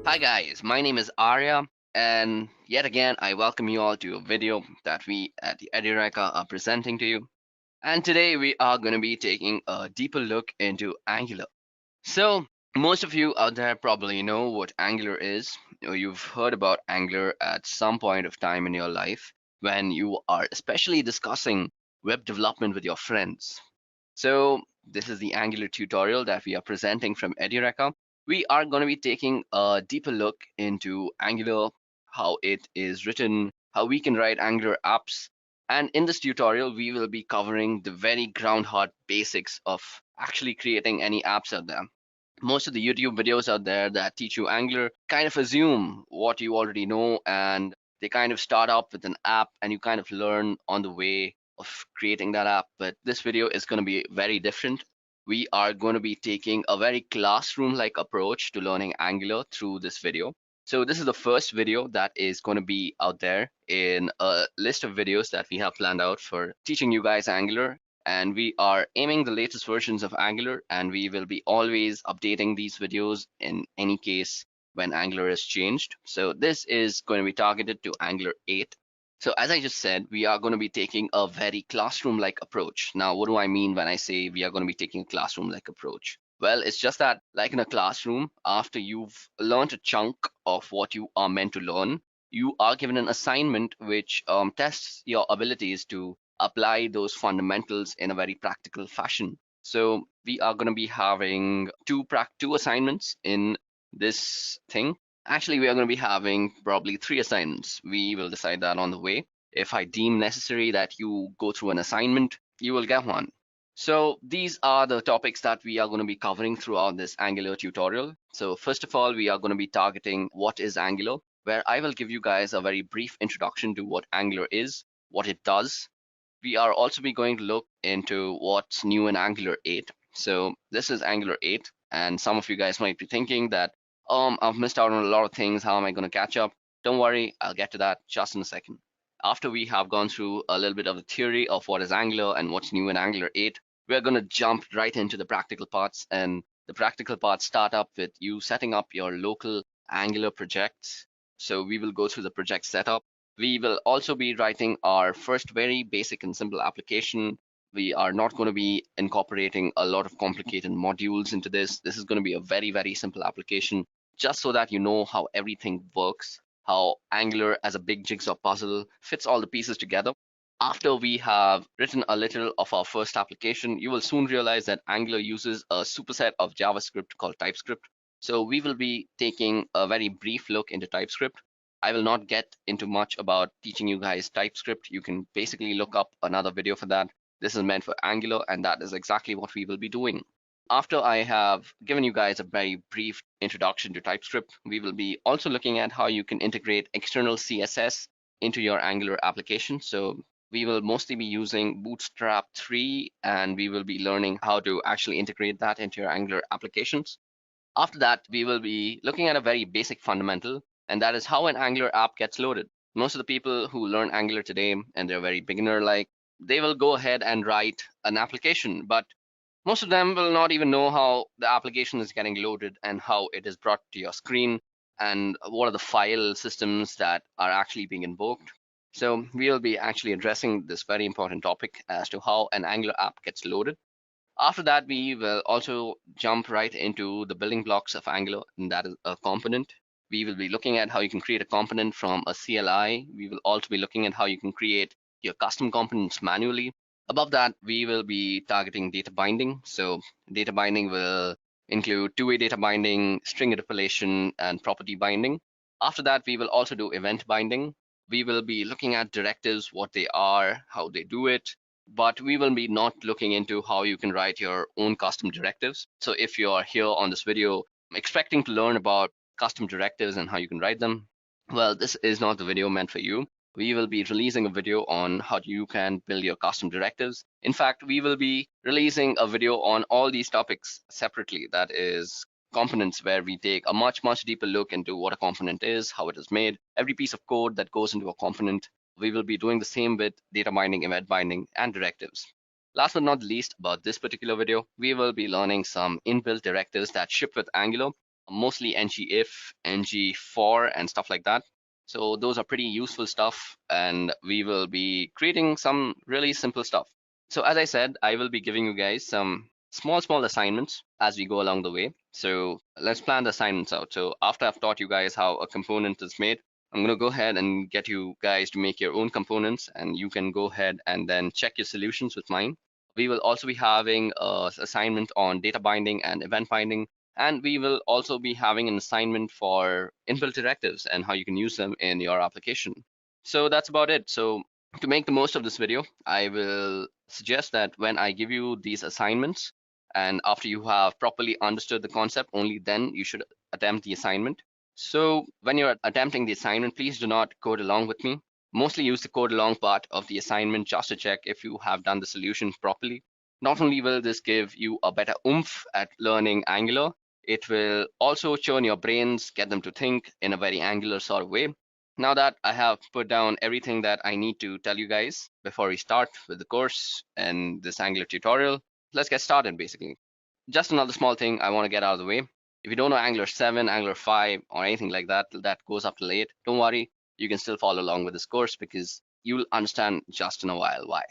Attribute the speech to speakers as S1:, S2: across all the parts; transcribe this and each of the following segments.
S1: Hi guys, my name is Arya, and yet again I welcome you all to a video that we at the Edureka are presenting to you. And today we are going to be taking a deeper look into Angular. So, most of you out there probably know what Angular is, or you've heard about Angular at some point of time in your life when you are especially discussing web development with your friends. So this is the Angular tutorial that we are presenting from Edureka. We are going to be taking a deeper look into Angular, how it is written, how we can write Angular apps. And in this tutorial, we will be covering the very ground hard basics of actually creating any apps out there. Most of the YouTube videos out there that teach you Angular kind of assume what you already know, and they kind of start up with an app and you kind of learn on the way of creating that app. But this video is going to be very different. We are going to be taking a very classroom like approach to learning Angular through this video. So this is the first video that is going to be out there in a list of videos that we have planned out for teaching you guys Angular, and we are aiming the latest versions of Angular, and we will be always updating these videos in any case when Angular is changed. So this is going to be targeted to Angular 8. So as I just said, we are going to be taking a very classroom-like approach. Now, what do I mean when I say we are going to be taking a classroom-like approach? Well, it's just that, like in a classroom, after you've learned a chunk of what you are meant to learn, you are given an assignment which tests your abilities to apply those fundamentals in a very practical fashion. So we are going to be having two assignments in this thing. Actually, we are going to be having probably three assignments. We will decide that on the way. If I deem necessary that you go through an assignment, you will get one. So these are the topics that we are going to be covering throughout this Angular tutorial. So first of all, we are going to be targeting what is Angular, where I will give you guys a very brief introduction to what Angular is, what it does. We are also be going to look into what's new in Angular 8. So this is Angular 8, and some of you guys might be thinking that, I've missed out on a lot of things. How am I going to catch up? Don't worry, I'll get to that just in a second. After we have gone through a little bit of the theory of what is Angular and what's new in Angular 8, we're going to jump right into the practical parts. And the practical parts start up with you setting up your local Angular projects. So we will go through the project setup. We will also be writing our first very basic and simple application. We are not going to be incorporating a lot of complicated modules into this. This is going to be a very, very simple application, just so that you know how everything works, how Angular as a big jigsaw puzzle fits all the pieces together. After we have written a little of our first application, you will soon realize that Angular uses a superset of JavaScript called TypeScript. So we will be taking a very brief look into TypeScript. I will not get into much about teaching you guys TypeScript. You can basically look up another video for that. This is meant for Angular, and that is exactly what we will be doing. After I have given you guys a very brief introduction to TypeScript, we will be also looking at how you can integrate external CSS into your Angular application. So we will mostly be using Bootstrap 3, and we will be learning how to actually integrate that into your Angular applications. After that, we will be looking at a very basic fundamental, and that is how an Angular app gets loaded. Most of the people who learn Angular today, and they're very beginner like, they will go ahead and write an application, but most of them will not even know how the application is getting loaded and how it is brought to your screen and what are the file systems that are actually being invoked. So we'll be actually addressing this very important topic as to how an Angular app gets loaded. After that, we will also jump right into the building blocks of Angular, and that is a component. We will be looking at how you can create a component from a CLI. We will also be looking at how you can create your custom components manually. Above that, we will be targeting data binding. So data binding will include two-way data binding, string interpolation, and property binding. After that, we will also do event binding. We will be looking at directives, what they are, how they do it, but we will be not looking into how you can write your own custom directives. So if you are here on this video expecting to learn about custom directives and how you can write them, well, this is not the video meant for you. We will be releasing a video on how you can build your custom directives. In fact, we will be releasing a video on all these topics separately. That is components, where we take a much, much deeper look into what a component is, how it is made, every piece of code that goes into a component. We will be doing the same with data binding, event binding, and directives. Last but not least, about this particular video, we will be learning some inbuilt directives that ship with Angular. mostly ngIf, ngFor, and stuff like that. So those are pretty useful stuff, and we will be creating some really simple stuff. So as I said, I will be giving you guys some small assignments as we go along the way. So let's plan the assignments out. So after I've taught you guys how a component is made, I'm going to go ahead and get you guys to make your own components, and you can go ahead and then check your solutions with mine. We will also be having a assignment on data binding and event binding, and we will also be having an assignment for inbuilt directives and how you can use them in your application. So that's about it. So to make the most of this video, I will suggest that when I give you these assignments, and after you have properly understood the concept, only then you should attempt the assignment. So when you're attempting the assignment, please do not code along with me. Mostly use the code along part of the assignment just to check if you have done the solution properly. Not only will this give you a better oomph at learning Angular, it will also churn your brains, get them to think in a very Angular sort of way. Now that I have put down everything that I need to tell you guys before we start with the course and this Angular tutorial, let's get started basically. Just another small thing I want to get out of the way. If you don't know Angular 7, Angular 5, or anything like that, that goes up to late, don't worry, you can still follow along with this course because you'll understand just in a while why.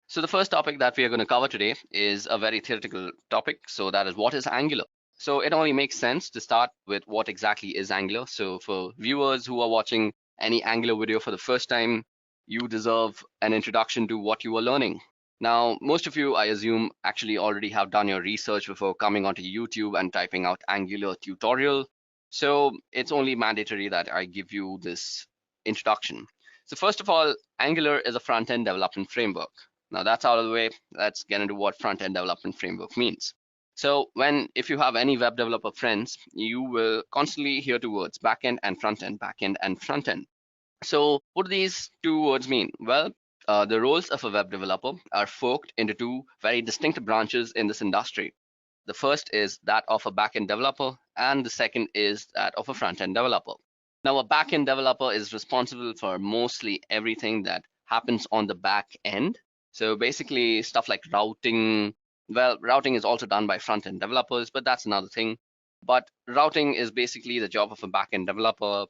S1: So the first topic that we are going to cover today is a very theoretical topic. So that is, what is Angular? So it only makes sense to start with what exactly is Angular. So for viewers who are watching any Angular video for the first time, you deserve an introduction to what you are learning. Now, most of you, I assume, actually already have done your research before coming onto YouTube and typing out Angular tutorial. So it's only mandatory that I give you this introduction. So first of all, Angular is a front-end development framework. Now that's out of the way. Let's get into what front-end development framework means. So if you have any web developer friends, you will constantly hear two words, backend and frontend, backend and frontend. So what do these two words mean? Well, the roles of a web developer are forked into two very distinct branches in this industry. The first is that of a backend developer, and the second is that of a front-end developer. Now, a backend developer is responsible for mostly everything that happens on the back end. So basically, stuff like routing. Well, routing is also done by front-end developers, but that's another thing. But routing is basically the job of a backend developer.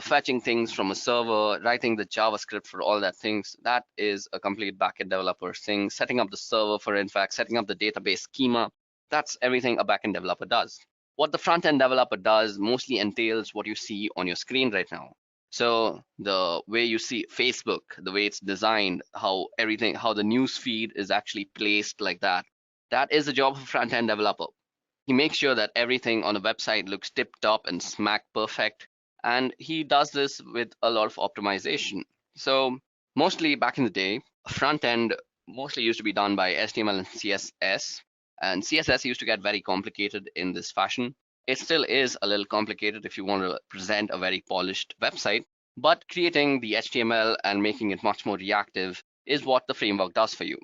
S1: Fetching things from a server, writing the JavaScript for all that things, that is a complete backend developer thing. Setting up the server for, in fact, setting up the database schema, that's everything a backend developer does. What the front-end developer does mostly entails what you see on your screen right now. So the way you see Facebook, the way it's designed, how the news feed is actually placed like that, that is the job of a front-end developer. He makes sure that everything on the website looks tip-top and smack perfect, and he does this with a lot of optimization. So mostly back in the day, front end mostly used to be done by HTML and CSS, and CSS used to get very complicated in this fashion. It still is a little complicated if you want to present a very polished website, but creating the HTML and making it much more reactive is what the framework does for you.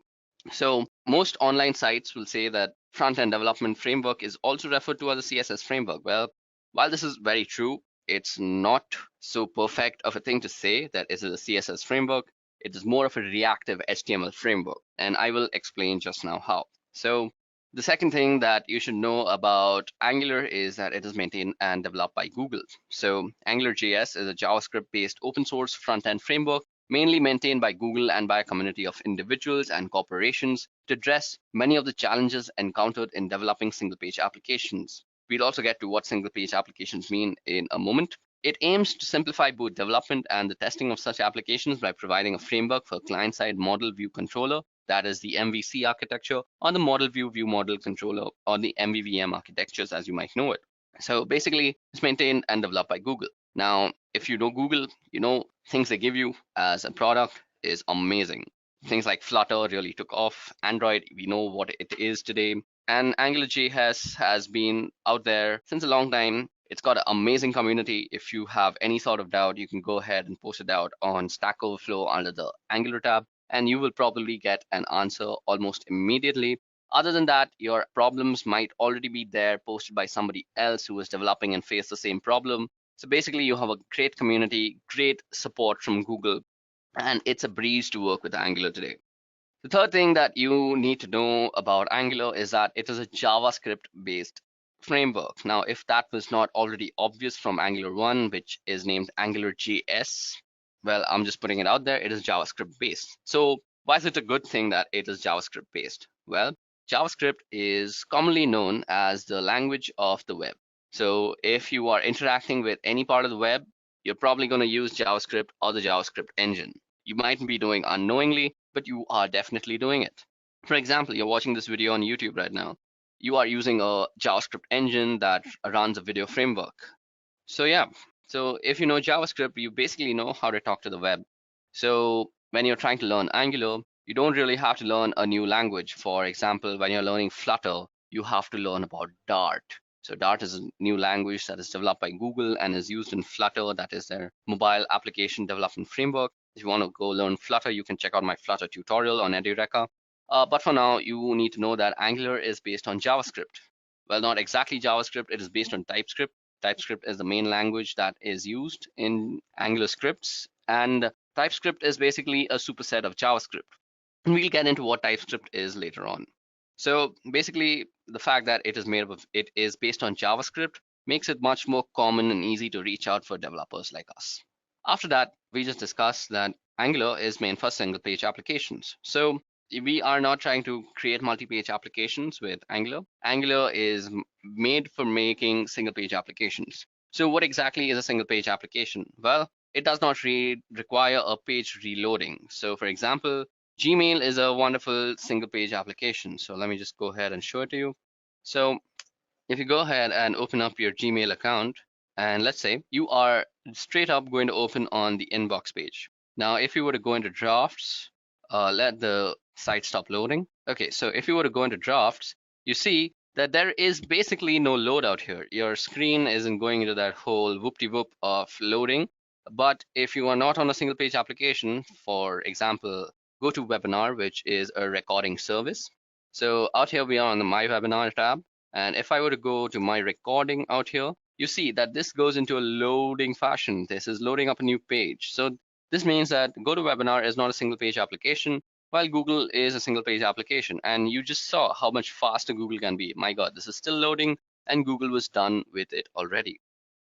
S1: So most online sites will say that front-end development framework is also referred to as a CSS framework. Well, while this is very true, it's not so perfect of a thing to say that it is a CSS framework. It is more of a reactive HTML framework, and I will explain just now how. So the second thing that you should know about Angular is that it is maintained and developed by Google. So AngularJS is a JavaScript-based open source front-end framework mainly maintained by Google and by a community of individuals and corporations to address many of the challenges encountered in developing single-page applications. We'll also get to what single-page applications mean in a moment. It aims to simplify both development and the testing of such applications by providing a framework for client-side model view controller, that is the MVC architecture, or the model view model controller, or the MVVM architectures as you might know it. So basically, it's maintained and developed by Google. Now, if you know Google, you know things they give you as a product is amazing. Things like Flutter really took off. Android, we know what it is today. And AngularJS has been out there since a long time. It's got an amazing community. If you have any sort of doubt, you can go ahead and post it out on Stack Overflow under the Angular tab, and you will probably get an answer almost immediately. Other than that, your problems might already be there posted by somebody else who is developing and face the same problem. So basically, you have a great community, great support from Google, and it's a breeze to work with Angular today. The third thing that you need to know about Angular is that it is a JavaScript based framework. Now, if that was not already obvious from Angular 1, which is named Angular JS, well, I'm just putting it out there. It is JavaScript based. So why is it a good thing that it is JavaScript based? Well, JavaScript is commonly known as the language of the web. So if you are interacting with any part of the web, you're probably going to use JavaScript or the JavaScript engine. You might be doing unknowingly, but you are definitely doing it. For example, you're watching this video on YouTube right now. You are using a JavaScript engine that runs a video framework. So yeah, so if you know JavaScript, you basically know how to talk to the web. So when you're trying to learn Angular, you don't really have to learn a new language. For example, when you're learning Flutter, you have to learn about Dart. So Dart is a new language that is developed by Google and is used in Flutter, that is their mobile application development framework. If you want to go learn Flutter, you can check out my Flutter tutorial on Edureka. But for now, you need to know that Angular is based on JavaScript. Well, not exactly JavaScript, it is based on TypeScript. TypeScript is the main language that is used in Angular scripts, and TypeScript is basically a superset of JavaScript. And we'll get into what TypeScript is later on. So basically, the fact that it is made up of, it is based on JavaScript makes it much more common and easy to reach out for developers like us. After that, we just discussed that Angular is meant for single page applications. So we are not trying to create multi-page applications with Angular. Angular is made for making single page applications. So what exactly is a single page application? Well, it does not require a page reloading. So for example, Gmail is a wonderful single page application. So let me just go ahead and show it to you. So if you go ahead and open up your Gmail account, and let's say you are straight up going to open on the inbox page. Now, if you were to go into drafts, let the site stop loading. Okay, so if you were to go into drafts, you see that there is basically no loadout here. Your screen isn't going into that whole whoop-de-whoop of loading. But if you are not on a single page application, for example, go to Webinar, which is a recording service. So out here we are on the My Webinar tab. And if I were to go to my recording out here, you see that this goes into a loading fashion. This is loading up a new page. So this means that GoToWebinar is not a single page application, while Google is a single page application. And you just saw how much faster Google can be. My God, this is still loading, and Google was done with it already.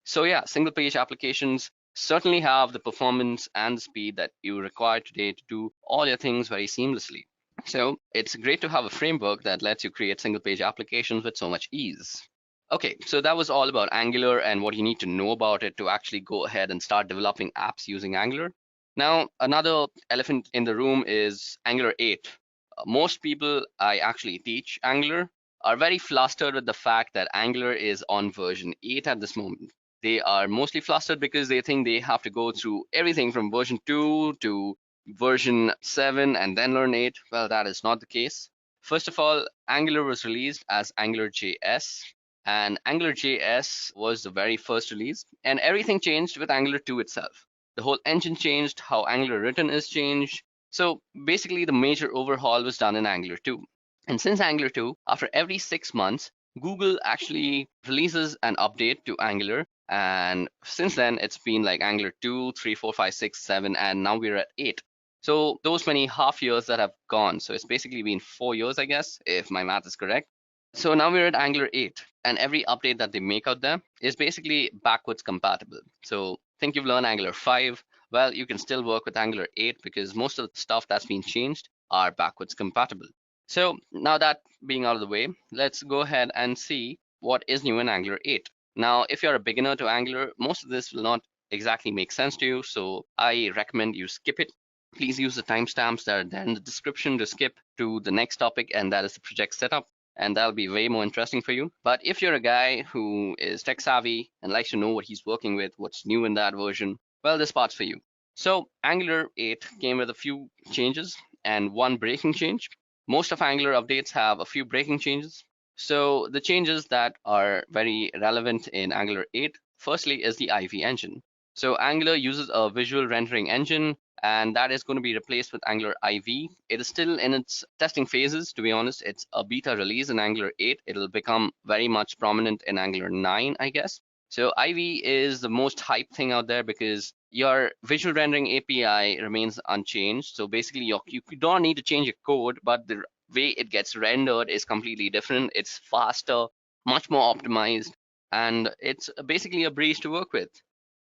S1: So yeah, single page applications certainly have the performance and the speed that you require today to do all your things very seamlessly. So it's great to have a framework that lets you create single page applications with so much ease. Okay, so that was all about Angular and what you need to know about it to actually go ahead and start developing apps using Angular. Now, another elephant in the room is Angular 8. Most people I actually teach Angular are very flustered with the fact that Angular is on version 8 at this moment. They are mostly flustered because they think they have to go through everything from version 2 to version 7 and then learn 8. Well, that is not the case. First of all, Angular was released as AngularJS, and AngularJS was the very first release, and everything changed with Angular 2 itself. The whole engine changed, how Angular written is changed. So basically, the major overhaul was done in Angular 2. And since Angular 2, after every 6 months, Google actually releases an update to Angular. And since then, it's been like Angular 2, 3, 4, 5, 6, 7, and now we're at 8. So those many half years that have gone. So it's basically been 4 years, I guess, if my math is correct. So now we're at Angular 8, and every update that they make out there is basically backwards compatible. So think you've learned Angular 5, well, you can still work with Angular 8 because most of the stuff that's been changed are backwards compatible. So now that being out of the way, let's go ahead and see what is new in Angular 8. Now, if you're a beginner to Angular, most of this will not exactly make sense to you, so I recommend you skip it. Please use the timestamps that are there in the description to skip to the next topic, and that is the project setup, and that'll be way more interesting for you. But if you're a guy who is tech savvy and likes to know what he's working with, what's new in that version, well, this part's for you. So Angular 8 came with a few changes and one breaking change. Most of Angular updates have a few breaking changes. So the changes that are very relevant in Angular 8, firstly, is the IV engine. So Angular uses a visual rendering engine, and that is going to be replaced with Angular IV. It is still in its testing phases, to be honest. It's a beta release in Angular 8. It'll become very much prominent in Angular 9, I guess. So IV is the most hype thing out there because your visual rendering API remains unchanged. So basically, you don't need to change your code, but the way it gets rendered is completely different. It's faster. much more optimized, and it's basically a breeze to work with.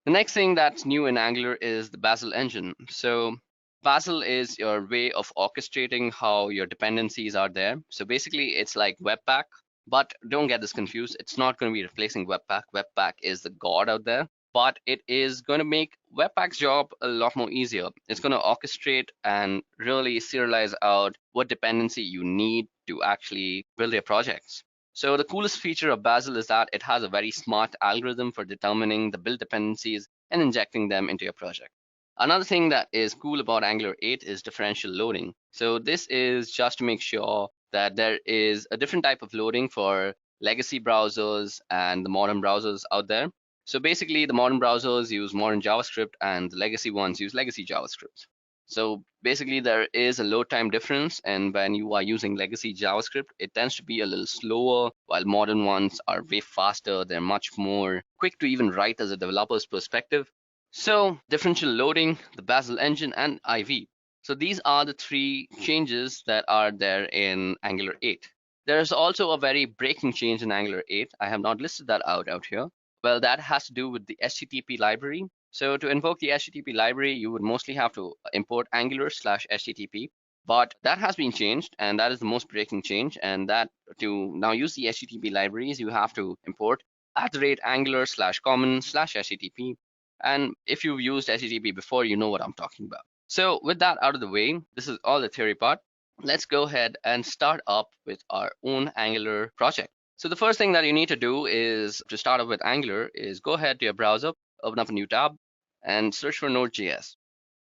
S1: The next thing that's new in Angular is the Bazel engine. So Bazel is your way of orchestrating how your dependencies are there. So basically, it's like Webpack, but don't get this confused. It's not going to be replacing Webpack. Webpack is the god out there, but it is going to make Webpack's job a lot more easier. It's going to orchestrate and really serialize out what dependency you need to actually build your projects. So the coolest feature of Bazel is that it has a very smart algorithm for determining the build dependencies and injecting them into your project. Another thing that is cool about Angular 8 is differential loading. So this is just to make sure that there is a different type of loading for legacy browsers and the modern browsers out there. So basically, the modern browsers use modern JavaScript and the legacy ones use legacy JavaScript. So basically, there is a load time difference, and when you are using legacy JavaScript, it tends to be a little slower, while modern ones are way faster. They're much more quick to even write as a developer's perspective. So differential loading, the Bazel engine, and IV. So these are the three changes that are there in Angular 8. There is also a very breaking change in Angular 8. I have not listed that out here. Well, that has to do with the HTTP library. So to invoke the HTTP library, you would mostly have to import Angular/HTTP, but that has been changed, and that is the most breaking change. And that to now use the HTTP libraries, you have to import @Angular/common/HTTP. And if you've used HTTP before, you know what I'm talking about. So with that out of the way, this is all the theory part. Let's go ahead and start up with our own Angular project. So the first thing that you need to do is to start up with Angular is go ahead to your browser, open up a new tab, and search for Node.js.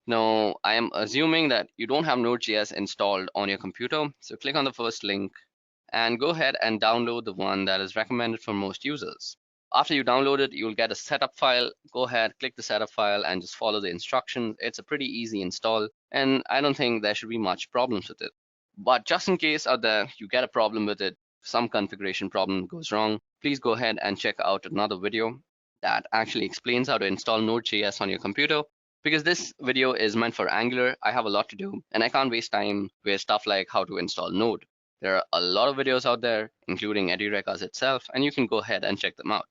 S1: Now, I am assuming that you don't have Node.js installed on your computer, so click on the first link and go ahead and download the one that is recommended for most users. After you download it, you'll get a setup file. Go ahead, click the setup file, and just follow the instructions. It's a pretty easy install, and I don't think there should be much problems with it. But just in case out there you get a problem with it, some configuration problem goes wrong, please go ahead and check out another video that actually explains how to install Node.js on your computer. Because this video is meant for Angular, I have a lot to do, and I can't waste time with stuff like how to install Node. There are a lot of videos out there, including Edureka's itself, and you can go ahead and check them out.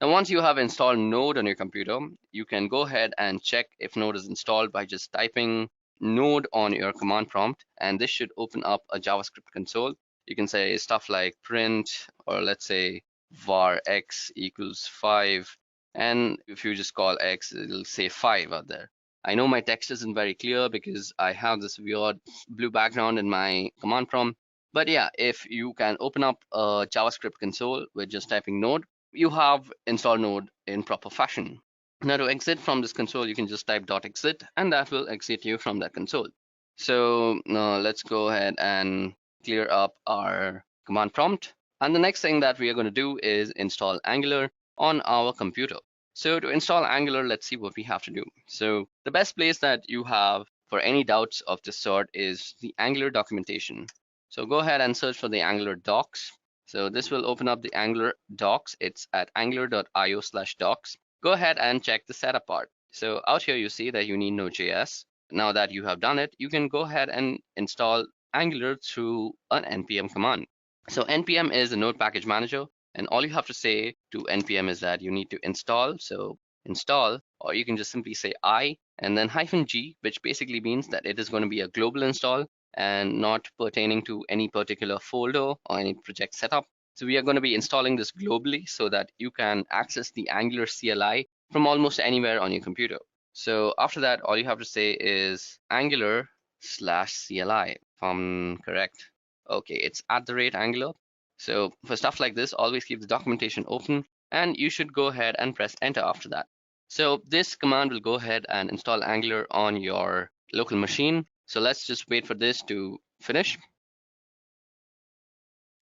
S1: Now, once you have installed Node on your computer, you can go ahead and check if Node is installed by just typing Node on your command prompt, and this should open up a JavaScript console. You can say stuff like print, or let's say var x equals 5, and if you just call x, it'll say 5 out there. I know my text isn't very clear because I have this weird blue background in my command prompt, but yeah, if you can open up a JavaScript console with just typing Node, you have install Node in proper fashion. Now to exit from this console, you can just type .exit and that will exit you from that console. So now let's go ahead and clear up our command prompt. And the next thing that we are going to do is install Angular on our computer. So to install Angular, let's see what we have to do. So the best place that you have for any doubts of this sort is the Angular documentation. So go ahead and search for the Angular docs. So this will open up the Angular docs. It's at angular.io/docs. Go ahead and check the setup part. So out here, you see that you need Node.js. Now that you have done it, you can go ahead and install Angular through an npm command. So npm is the node package manager, and all you have to say to npm is that you need to install. So install, or you can just simply say I and then -g, which basically means that it is going to be a global install and not pertaining to any particular folder or any project setup. So we are going to be installing this globally so that you can access the Angular CLI from almost anywhere on your computer. So after that, all you have to say is Angular/CLI, if I'm correct. Okay, it's @Angular. So for stuff like this, always keep the documentation open, and you should go ahead and press enter after that. So this command will go ahead and install Angular on your local machine. So let's just wait for this to finish.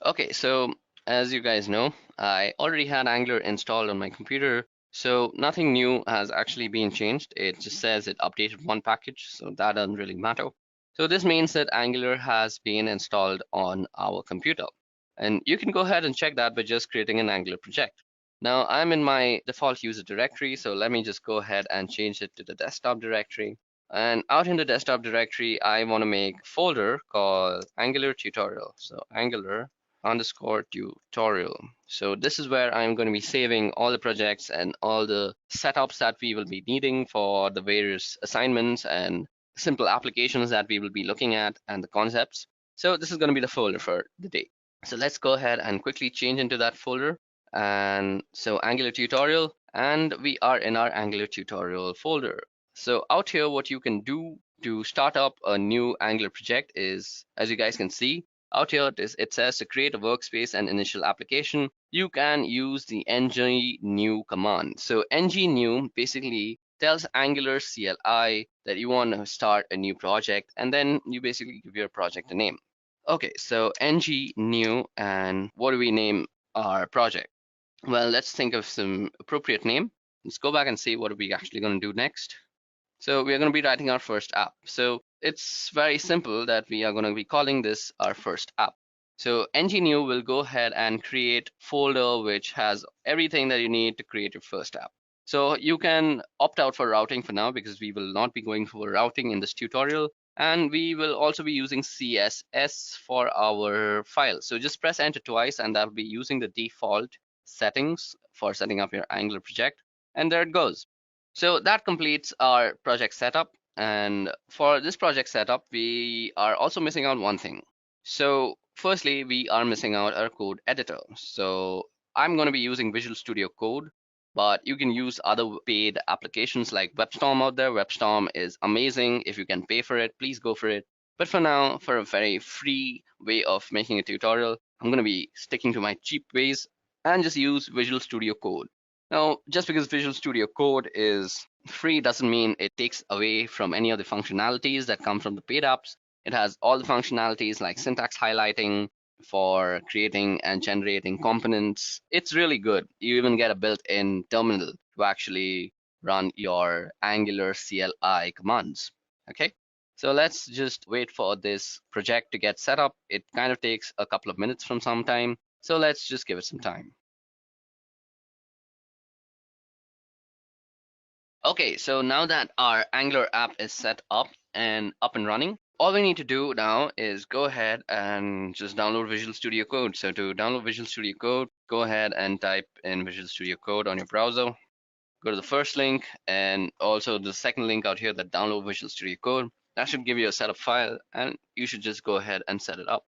S1: Okay, so as you guys know, I already had Angular installed on my computer, so nothing new has actually been changed. It just says it updated one package, so that doesn't really matter. So this means that Angular has been installed on our computer. And you can go ahead and check that by just creating an Angular project. Now I'm in my default user directory, so let me just go ahead and change it to the desktop directory. And out in the desktop directory, I want to make a folder called Angular tutorial. So Angular underscore tutorial. So this is where I'm going to be saving all the projects and all the setups that we will be needing for the various assignments and simple applications that we will be looking at and the concepts. So this is going to be the folder for the day. So let's go ahead and quickly change into that folder. And so Angular tutorial, and we are in our Angular tutorial folder. So out here, what you can do to start up a new Angular project is, as you guys can see, out here it says to create a workspace and initial application. You can use the ng-new command. So ng-new basically tells Angular CLI that you want to start a new project, and then you basically give your project a name. Okay, so ng-new, and what do we name our project? Well, let's think of some appropriate name. Let's go back and see what are we actually going to do next. So we are going to be writing our first app. So it's very simple that we are going to be calling this our first app. So ng-new will go ahead and create folder which has everything that you need to create your first app. So you can opt out for routing for now because we will not be going for routing in this tutorial. And we will also be using CSS for our file. So just press enter twice and that will be using the default settings for setting up your Angular project. And there it goes. So that completes our project setup. And for this project setup, we are also missing out one thing. So firstly, we are missing out our code editor. So I'm going to be using Visual Studio Code, but you can use other paid applications like WebStorm out there. WebStorm is amazing. If you can pay for it, please go for it. But for now, for a very free way of making a tutorial, I'm going to be sticking to my cheap ways and just use Visual Studio Code. Now, just because Visual Studio Code is free doesn't mean it takes away from any of the functionalities that come from the paid apps. It has all the functionalities like syntax highlighting for creating and generating components. It's really good. You even get a built-in terminal to actually run your Angular CLI commands. Okay, so let's just wait for this project to get set up. It kind of takes a couple of minutes from some time. So let's just give it some time. Okay, so now that our Angular app is set up and running, all we need to do now is go ahead and just download Visual Studio Code. So to download Visual Studio Code, go ahead and type in Visual Studio Code on your browser. Go to the first link and also the second link out here that download Visual Studio Code. That should give you a setup file and you should just go ahead and set it up.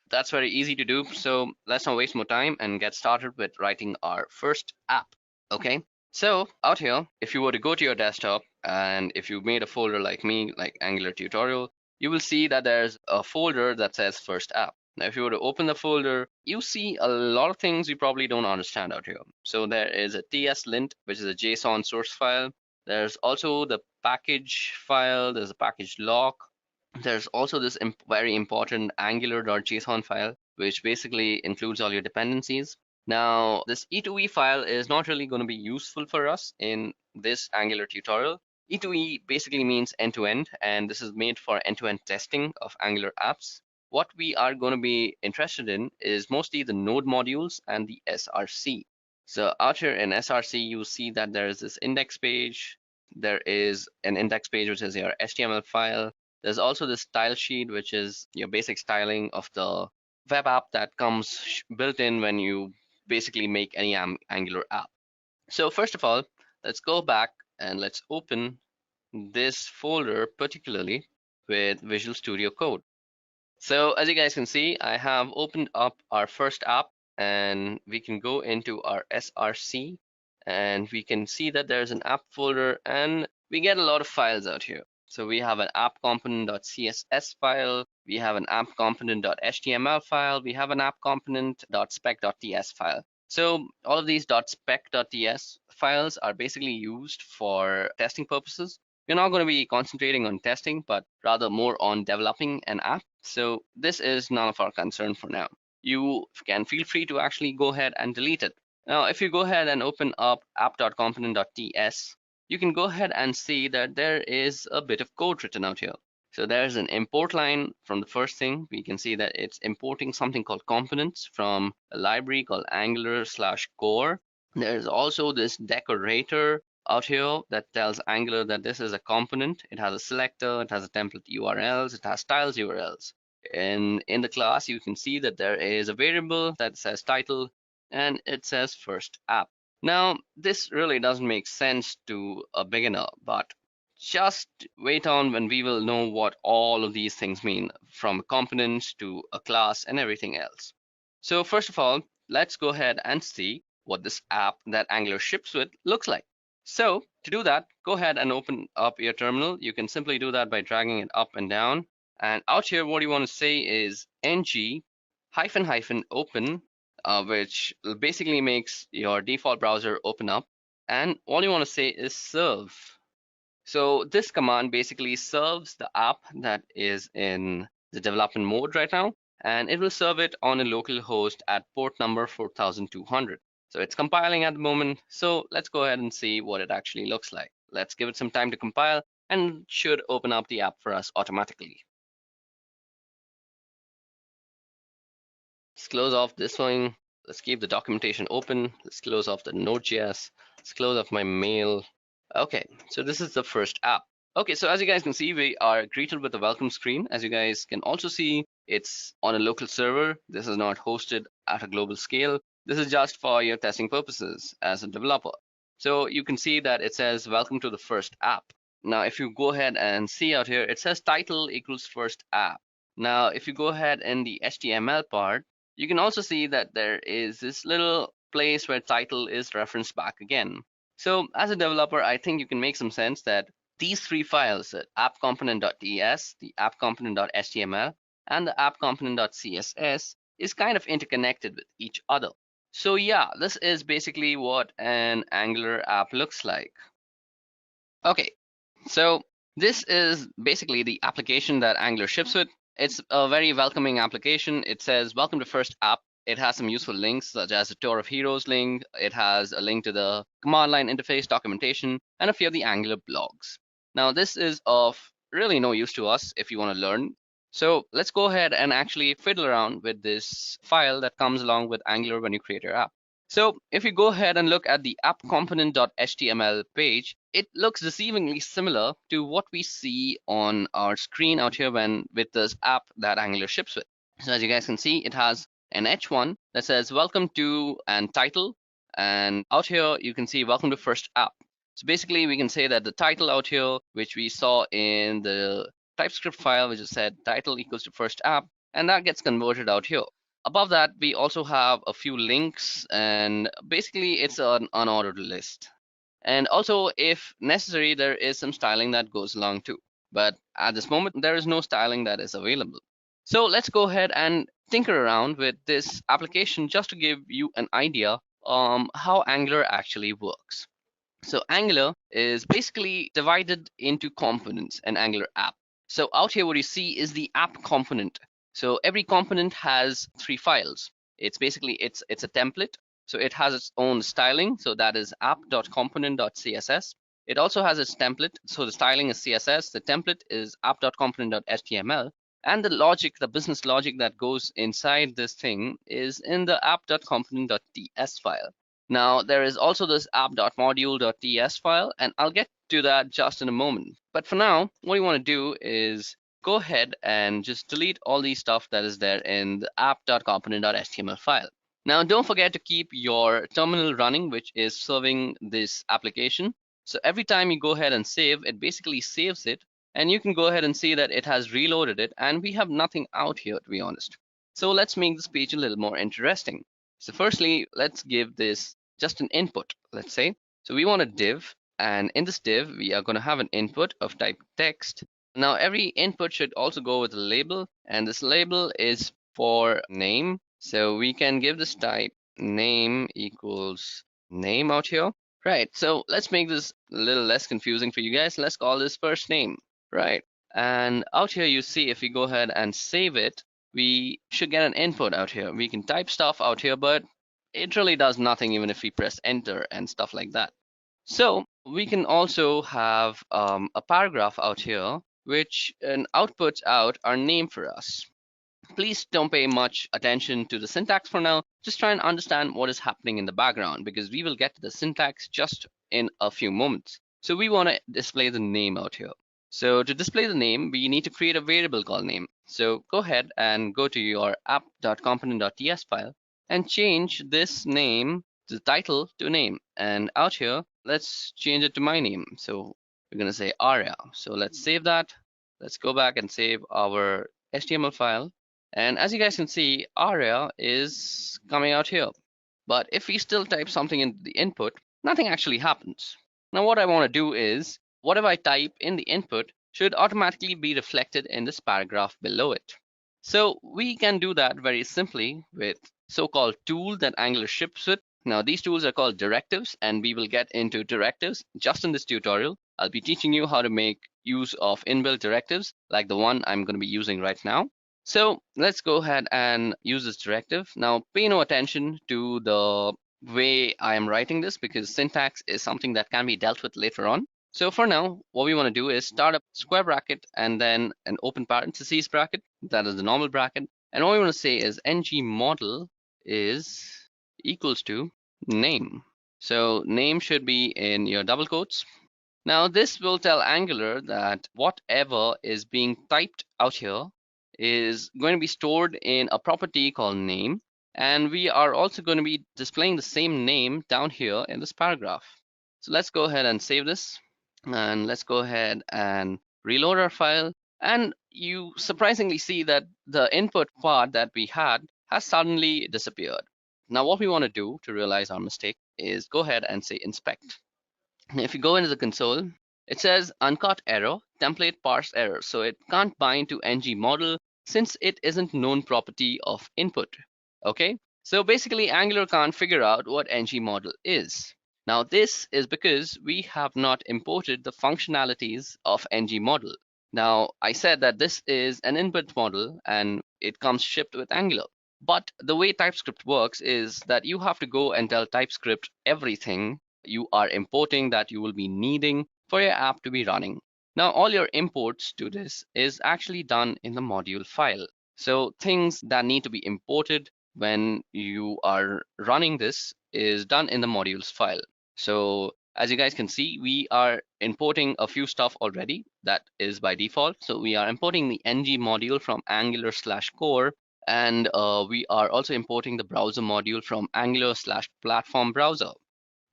S1: That's very easy to do. So let's not waste more time and get started with writing our first app. Okay, so out here, if you were to go to your desktop and if you made a folder like me, like Angular tutorial, you will see that there's a folder that says first app. Now, if you were to open the folder, you see a lot of things you probably don't understand out here. So there is a tslint, which is a JSON source file. There's also the package file. There's a package lock. There's also this very important angular.json file, which basically includes all your dependencies. Now, this E2E file is not really going to be useful for us in this Angular tutorial. E2E basically means end-to-end, and this is made for end-to-end testing of Angular apps. What we are going to be interested in is mostly the node modules and the SRC. So out here in SRC, you see that there is this index page. There is an index page, which is your HTML file. There's also this style sheet, which is your basic styling of the web app that comes built in when you basically make any Angular app. So first of all, let's go back and let's open this folder particularly with Visual Studio Code. So as you guys can see, I have opened up our first app and we can go into our SRC and we can see that there's an app folder and we get a lot of files out here. So we have an app component.css file, we have an app component.html file, we have an app component.spec.ts file. So all of these .spec.ts files are basically used for testing purposes. We're not going to be concentrating on testing, but rather more on developing an app. So this is none of our concern for now. You can feel free to actually go ahead and delete it. Now, if you go ahead and open up app.component.ts, you can go ahead and see that there is a bit of code written out here. So there's an import line from the first thing. We can see that it's importing something called components from a library called Angular/core. There's also this decorator out here that tells Angular that this is a component. It has a selector, it has a template URLs, it has styles URLs. And in the class, you can see that there is a variable that says title and it says first app. Now, this really doesn't make sense to a beginner, but just wait on when we will know what all of these things mean, from a component to a class and everything else. So first of all, let's go ahead and see what this app that Angular ships with looks like. So to do that, go ahead and open up your terminal. You can simply do that by dragging it up and down. And out here, what you want to say is ng hyphen hyphen open, which basically makes your default browser open up. And all you want to say is serve. So this command basically serves the app that is in the development mode right now, and it will serve it on a local host at port number 4200. So it's compiling at the moment. So let's go ahead and see what it actually looks like. Let's give it some time to compile and it should open up the app for us automatically. Let's close off this one. Let's keep the documentation open. Let's close off the Node.js. Let's close off my mail. Okay, so this is the first app. Okay, so as you guys can see, we are greeted with a welcome screen. As you guys can also see, it's on a local server. This is not hosted at a global scale. This is just for your testing purposes as a developer. So you can see that it says welcome to the first app. Now, if you go ahead and see out here, it says title equals first app. Now, if you go ahead in the HTML part, you can also see that there is this little place where title is referenced back again. So as a developer, I think you can make some sense that these three files, app_component.ts, the app_component.html, and the app_component.css, is kind of interconnected with each other. So yeah, this is basically what an Angular app looks like. Okay, so this is basically the application that Angular ships with. It's a very welcoming application. It says, welcome to first app. It has some useful links, such as the Tour of Heroes link. It has a link to the command line interface documentation and a few of the Angular blogs. Now, this is of really no use to us if you want to learn. So let's go ahead and actually fiddle around with this file that comes along with Angular when you create your app. So if you go ahead and look at the app_component.html page, it looks deceivingly similar to what we see on our screen out here when with this app that Angular ships with. So as you guys can see, it has an H1 that says welcome to and title. And out here, you can see welcome to first app. So basically, we can say that the title out here, which we saw in the TypeScript file, which is said title equals to first app, and that gets converted out here. Above that, we also have a few links, and basically it's an unordered list. And also, if necessary, there is some styling that goes along too. But at this moment, there is no styling that is available. So let's go ahead and tinker around with this application just to give you an idea how Angular actually works. So Angular is basically divided into components, an Angular app. So out here, what you see is the app component. So every component has three files. It's basically it's a template. So it has its own styling. So that is app.component.css. It also has its template. So the styling is CSS. The template is app.component.html. And the logic, the business logic that goes inside this thing is in the app.component.ts file. Now, there is also this app.module.ts file, and I'll get to that just in a moment. But for now, what you want to do is go ahead and just delete all the stuff that is there in the app.component.html file. Now, don't forget to keep your terminal running, which is serving this application. So every time you go ahead and save, it basically saves it, and you can go ahead and see that it has reloaded it, and we have nothing out here, to be honest. So let's make this page a little more interesting. So firstly, let's give this just an input, let's say. So we want a div, and in this div, we are going to have an input of type text. Now, every input should also go with a label, and this label is for name. So we can give this type name equals name out here. Right, so let's make this a little less confusing for you guys. Let's call this first name, right? And out here, you see if we go ahead and save it, we should get an input out here. We can type stuff out here, but it really does nothing even if we press enter and stuff like that. So we can also have a paragraph out here, which outputs out our name for us. Please don't pay much attention to the syntax for now. Just try and understand what is happening in the background because we will get to the syntax just in a few moments. So we want to display the name out here. So to display the name, we need to create a variable called name. So go ahead and go to your app.component.ts file and change this name, the title, to name. And out here, let's change it to my name. So we're going to say Arya. So let's save that. Let's go back and save our HTML file. And as you guys can see, Arya is coming out here. But if we still type something in the input, nothing actually happens. Now what I want to do is, whatever I type in the input should automatically be reflected in this paragraph below it. So we can do that very simply with so-called tool that Angular ships with. Now these tools are called directives, and we will get into directives just in this tutorial. I'll be teaching you how to make use of inbuilt directives like the one I'm going to be using right now. So let's go ahead and use this directive. Now pay no attention to the way I am writing this because syntax is something that can be dealt with later on. So for now, what we want to do is start a square bracket and then an open parentheses bracket. That is the normal bracket. And what we want to say is ng model is equals to name. So name should be in your double quotes. Now this will tell Angular that whatever is being typed out here is going to be stored in a property called name. And we are also going to be displaying the same name down here in this paragraph. So let's go ahead and save this. And let's go ahead and reload our file. And you surprisingly see that the input part that we had has suddenly disappeared. Now what we want to do to realize our mistake is go ahead and say inspect. If you go into the console, it says uncaught error, template parse error. So it can't bind to ng model since it isn't known property of input. Okay, so basically Angular can't figure out what ng model is. Now this is because we have not imported the functionalities of ng model. Now I said that this is an input model and it comes shipped with Angular. But the way TypeScript works is that you have to go and tell TypeScript everything you are importing that you will be needing for your app to be running. Now, all your imports to this is actually done in the module file. So things that need to be imported when you are running this is done in the modules file. So as you guys can see, we are importing a few stuff already that is by default. So we are importing the ng module from angular/core, and we are also importing the browser module from angular/platform browser.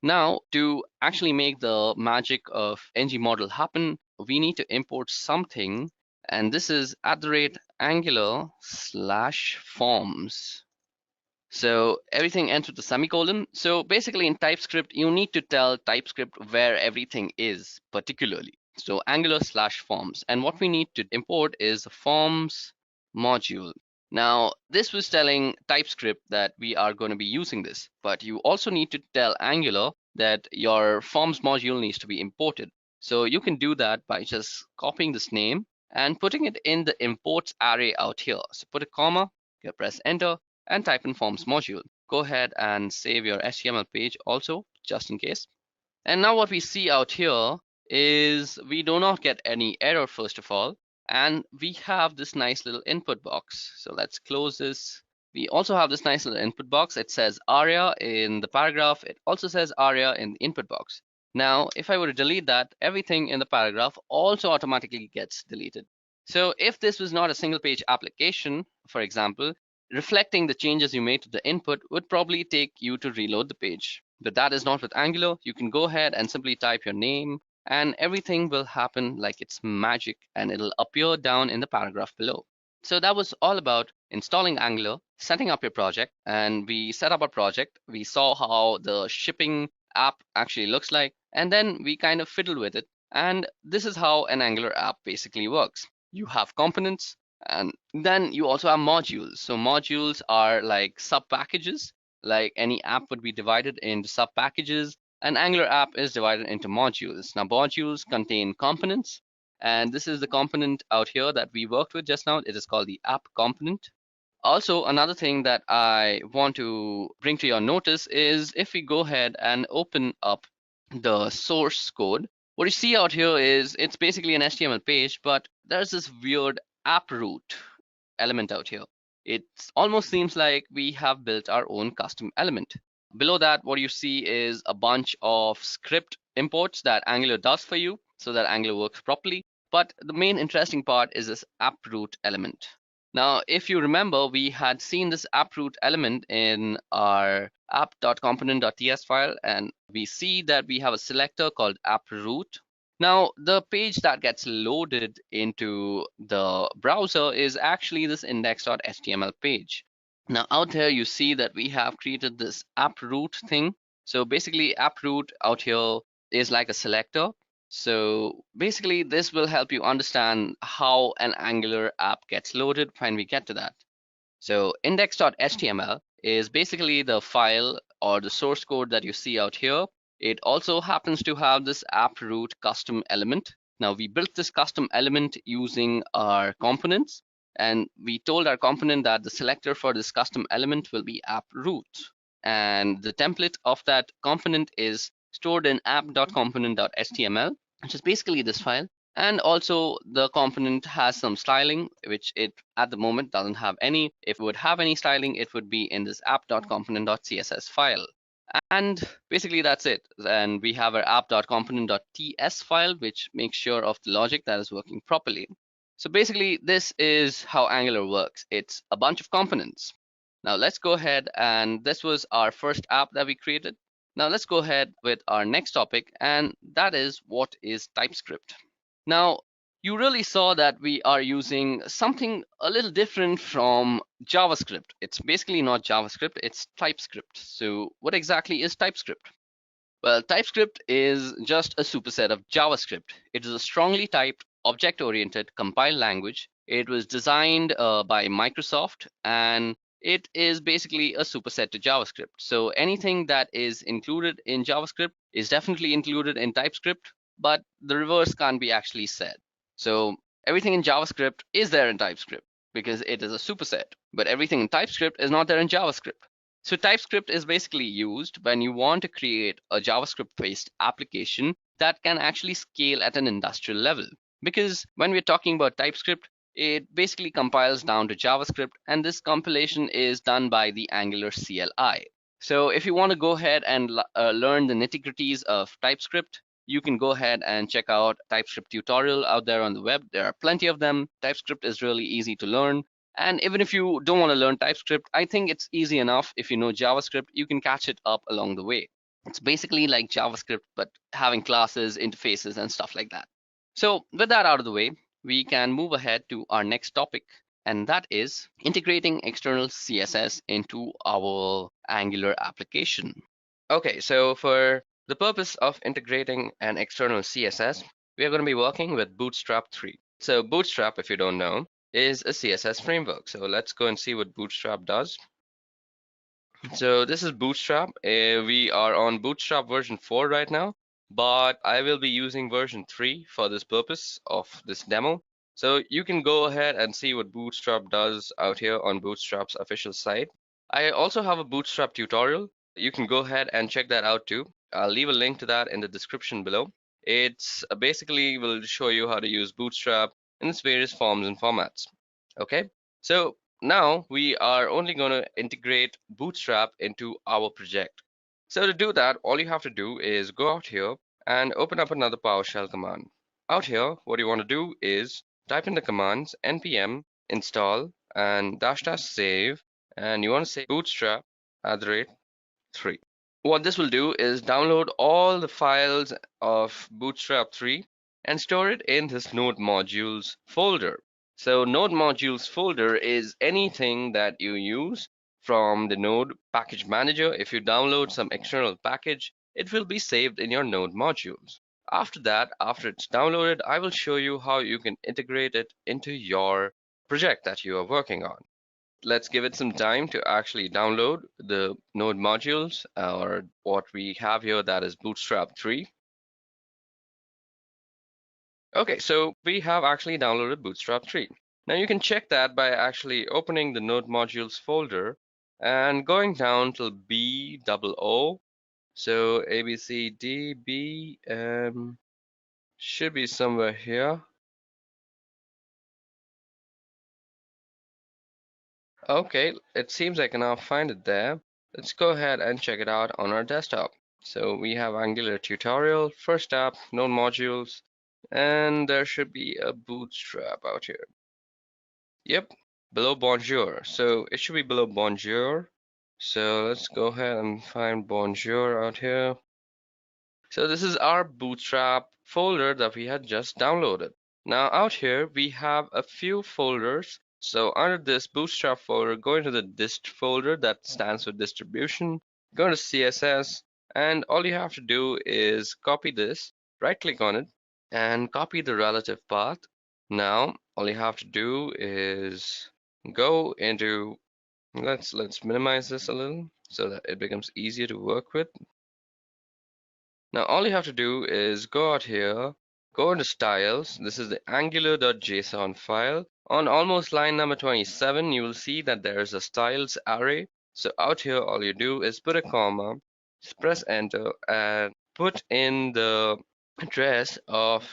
S1: Now, to actually make the magic of ng model happen, we need to import something, and this is @angular/forms. So everything ends with a semicolon. So basically in TypeScript, you need to tell TypeScript where everything is particularly. So angular/forms. And what we need to import is the forms module. Now, this was telling TypeScript that we are going to be using this, but you also need to tell Angular that your forms module needs to be imported. So you can do that by just copying this name and putting it in the imports array out here. So put a comma, you press enter, and type in forms module. Go ahead and save your HTML page also, just in case. And now what we see out here is we do not get any error first of all, and we have this nice little input box. So let's close this. We also have this nice little input box. It says ARIA in the paragraph. It also says ARIA in the input box. Now, if I were to delete that, everything in the paragraph also automatically gets deleted. So if this was not a single page application, for example, reflecting the changes you made to the input would probably take you to reload the page. But that is not with Angular. You can go ahead and simply type your name and everything will happen like it's magic and it'll appear down in the paragraph below. So that was all about installing Angular, setting up your project, and we set up a project. We saw how the shipping app actually looks like, and then we kind of fiddled with it. And this is how an Angular app basically works. You have components, and then you also have modules. So modules are like sub packages, like any app would be divided into sub packages. An Angular app is divided into modules. Now, modules contain components, and this is the component out here that we worked with just now. It is called the app component. Also, another thing that I want to bring to your notice is if we go ahead and open up the source code, what you see out here is it's basically an HTML page, but there's this weird app root element out here. It almost seems like we have built our own custom element. Below that, what you see is a bunch of script imports that Angular does for you so that Angular works properly. But the main interesting part is this app_root element. Now, if you remember, we had seen this app_root element in our app.component.ts file, and we see that we have a selector called app_root. Now, the page that gets loaded into the browser is actually this index.html page. Now, out here, you see that we have created this app_root thing. So basically, app_root out here is like a selector. So basically, this will help you understand how an Angular app gets loaded when we get to that. So index.html is basically the file or the source code that you see out here. It also happens to have this app_root custom element. Now we built this custom element using our components, and we told our component that the selector for this custom element will be app_root. And the template of that component is stored in app.component.html, which is basically this file. And also the component has some styling, which it at the moment doesn't have any. If it would have any styling, it would be in this app.component.css file. And basically that's it. And we have our app.component.ts file, which makes sure of the logic that is working properly. So basically this is how Angular works. It's a bunch of components. Now let's go ahead, and this was our first app that we created. Now let's go ahead with our next topic, and that is what is TypeScript. Now, you really saw that we are using something a little different from JavaScript. It's basically not JavaScript, it's TypeScript. So what exactly is TypeScript? Well, TypeScript is just a superset of JavaScript. It is a strongly typed, object-oriented compiled language. It was designed by Microsoft, and it is basically a superset to JavaScript. So anything that is included in JavaScript is definitely included in TypeScript, but the reverse can't be actually said. So everything in JavaScript is there in TypeScript because it is a superset, but everything in TypeScript is not there in JavaScript. So TypeScript is basically used when you want to create a JavaScript-based application that can actually scale at an industrial level. Because when we're talking about TypeScript, it basically compiles down to JavaScript, and this compilation is done by the Angular CLI. So if you want to go ahead and learn the nitty-gritties of TypeScript, you can go ahead and check out TypeScript tutorial out there on the web. There are plenty of them. TypeScript is really easy to learn. And even if you don't want to learn TypeScript, I think it's easy enough. If you know JavaScript, you can catch it up along the way. It's basically like JavaScript, but having classes, interfaces, and stuff like that. So with that out of the way, we can move ahead to our next topic, and that is integrating external CSS into our Angular application. Okay, so for the purpose of integrating an external CSS, we are going to be working with Bootstrap 3. So Bootstrap, if you don't know, is a CSS framework. So let's go and see what Bootstrap does. So this is Bootstrap. We are on Bootstrap version 4 right now, but I will be using version 3 for this purpose of this demo. So you can go ahead and see what Bootstrap does out here on Bootstrap's official site. I also have a Bootstrap tutorial. You can go ahead and check that out too. I'll leave a link to that in the description below. It's basically will show you how to use Bootstrap in its various forms and formats. Okay, so now we are only going to integrate Bootstrap into our project. So to do that, all you have to do is go out here and open up another PowerShell command. Out here, what you want to do is type in the commands npm install and dash dash save, and you want to say bootstrap @3. What this will do is download all the files of Bootstrap 3 and store it in this node modules folder. So node modules folder is anything that you use from the node package manager. If you download some external package, it will be saved in your node modules. After that, after it's downloaded, I will show you how you can integrate it into your project that you are working on. Let's give it some time to actually download the node modules, or what we have here, that is Bootstrap 3. Okay, so we have actually downloaded Bootstrap 3. Now you can check that by actually opening the node modules folder and going down till BOO. So A, B, C, D, B should be somewhere here. Okay, it seems I can now find it there. Let's go ahead and check it out on our desktop. So we have Angular tutorial, first app, node modules.
S2: And there should be a bootstrap out here. Yep, below bonjour. So it should be below bonjour. So let's go ahead and find bonjour out here. So this is our bootstrap folder that we had just downloaded. Now out here we have a few folders. So under this bootstrap folder, go into the dist folder that stands for distribution, go to CSS, and all you have to do is copy this, right click on it, and copy the relative path. Now all you have to do is go into, let's minimize this a little so that it becomes easier to work with. Now all you have to do is go out here, go into styles. This is the angular.json file. On almost line number 27, you will see that there is a styles array. So out here, all you do is put a comma, press enter, and put in the address of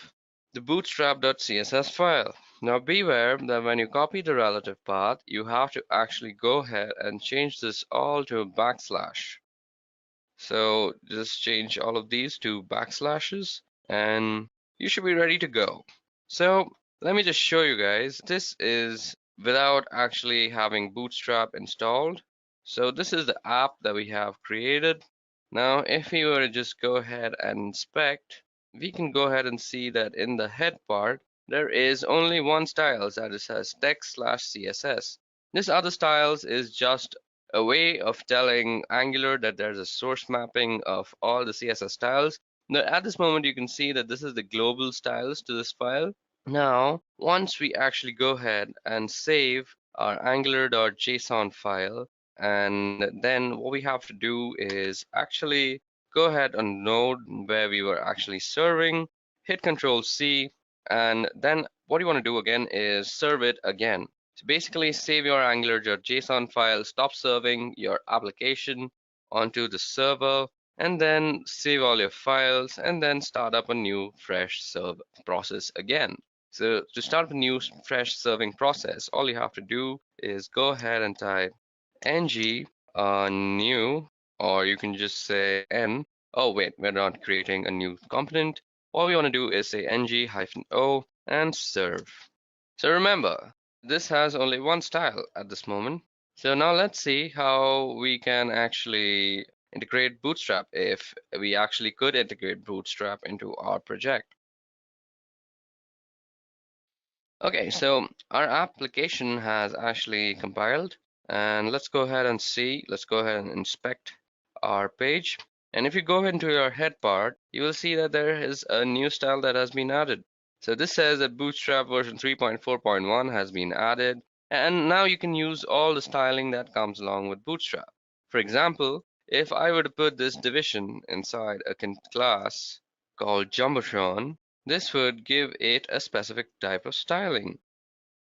S2: the bootstrap.css file. Now beware that when you copy the relative path, you have to actually go ahead and change this all to a backslash. So just change all of these to backslashes and you should be ready to go. So let me just show you guys. This is without actually having Bootstrap installed. So this is the app that we have created. Now, if we were to just go ahead and inspect, we can go ahead and see that in the head part, there is only one style that it says text/CSS. This other styles is just a way of telling Angular that there's a source mapping of all the CSS styles. Now, at this moment, you can see that this is the global styles to this file. Now, once we actually go ahead and save our angular.json file, and then what we have to do is actually go ahead and node where we were actually serving, hit Control C, and then what you want to do again is serve it again. So basically save your angular.json file, stop serving your application onto the server, and then save all your files, and then start up a new fresh serve process again. So to start a new fresh serving process, all you have to do is go ahead and type ng new, or you can just say n. Oh wait, we're not creating a new component. All we want to do is say ng-o and serve. So remember, this has only one style at this moment. So now let's see how we can actually integrate Bootstrap if we actually could integrate Bootstrap into our project. Okay, so our application has actually compiled, and let's go ahead and see, let's go ahead and inspect our page. And if you go into your head part, you will see that there is a new style that has been added. So this says that Bootstrap version 3.4.1 has been added, and now you can use all the styling that comes along with Bootstrap. For example, if I were to put this division inside a class called Jumbotron, this would give it a specific type of styling.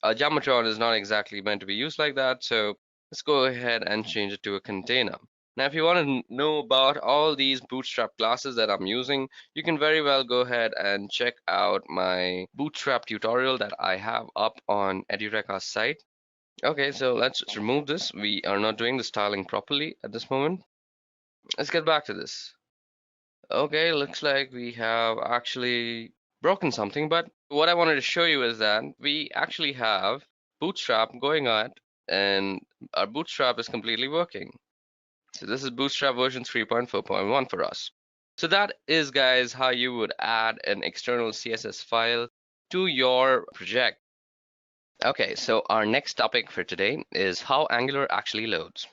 S2: A Jumbotron is not exactly meant to be used like that, so let's go ahead and change it to a container. Now, if you want to know about all these Bootstrap classes that I'm using, you can very well go ahead and check out my Bootstrap tutorial that I have up on Edureka's site. Okay, so let's remove this. We are not doing the styling properly at this moment. Let's get back to this. Okay, looks like we have actually broken something, but what I wanted to show you is that we actually have Bootstrap going on and our Bootstrap is completely working. So this is Bootstrap version 3.4.1 for us. So that is, guys, how you would add an external CSS file to your project. Okay, so our next topic for today is how Angular actually loads.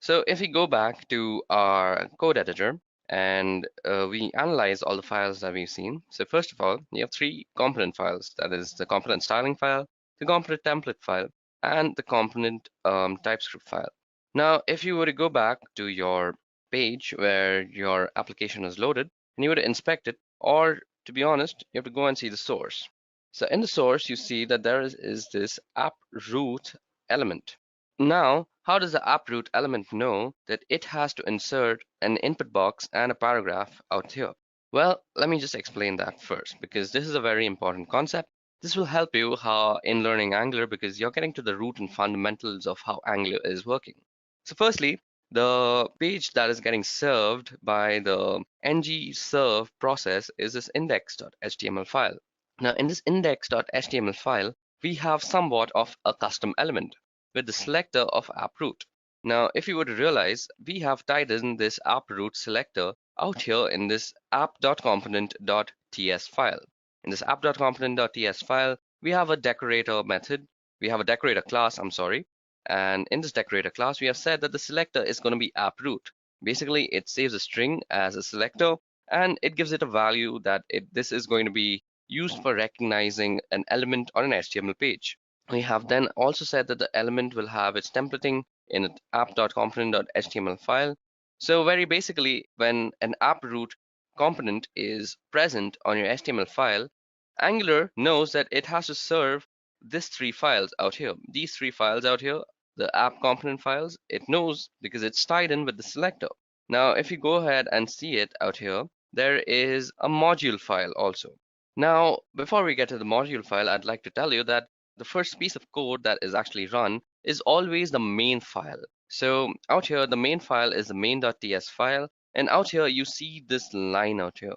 S2: So if we go back to our code editor and we analyze all the files that we've seen. So first of all, you have three component files. That is the component styling file, the component template file, and the component TypeScript file. Now, if you were to go back to your page where your application is loaded and you were to inspect it, or to be honest, you have to go and see the source. So in the source, you see that there is this app root element. Now, how does the AppRoot element know that it has to insert an input box and a paragraph out here? Well, let me just explain that first, because this is a very important concept. This will help you how in learning Angular because you're getting to the root and fundamentals of how Angular is working. So firstly, the page that is getting served by the ng serve process is this index.html file. Now, in this index.html file, we have somewhat of a custom element with the selector of app root. Now, if you were to realize, we have tied in this app root selector out here in this app.component.ts file. In this app.component.ts file, we have a decorator method. We have a decorator class, I'm sorry. And in this decorator class, we have said that the selector is going to be app root. Basically, it saves a string as a selector and it gives it a value that this is going to be used for recognizing an element on an HTML page. We have then also said that the element will have its templating in an app.component.html file. So very basically, when an app root component is present on your HTML file, Angular knows that it has to serve these three files out here. These three files out here, the app component files, it knows because it's tied in with the selector. Now, if you go ahead and see it out here, there is a module file also. Now, before we get to the module file, I'd like to tell you that the first piece of code that is actually run is always the main file. So out here, the main file is the main.ts file, and out here you see this line out here.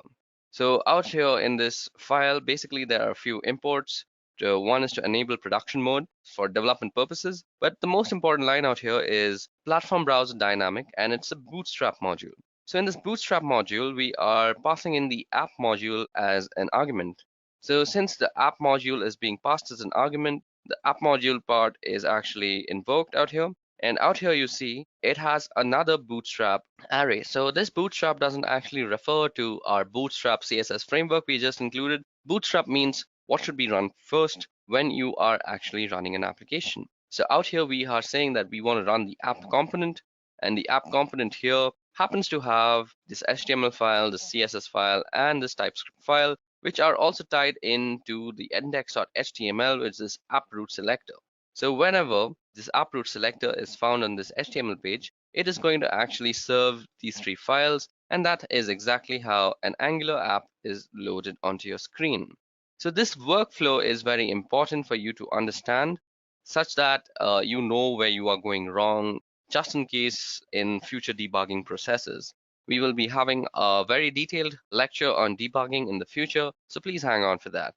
S2: So out here in this file, basically there are a few imports. One is to enable production mode for development purposes, but the most important line out here is platform browser dynamic, and it's a bootstrap module. So in this bootstrap module, we are passing in the app module as an argument. So since the app module is being passed as an argument, the app module part is actually invoked out here. And out here you see it has another bootstrap array. So this bootstrap doesn't actually refer to our bootstrap CSS framework we just included. Bootstrap means what should be run first when you are actually running an application. So out here we are saying that we want to run the app component, and the app component here happens to have this HTML file, this CSS file, and this TypeScript file, which are also tied into the index.html, which is app root selector. So whenever this app root selector is found on this HTML page, it is going to actually serve these three files, and that is exactly how an Angular app is loaded onto your screen. So this workflow is very important for you to understand, such that you know where you are going wrong, just in case in future debugging processes. We will be having a very detailed lecture on debugging in the future, so please hang on for that.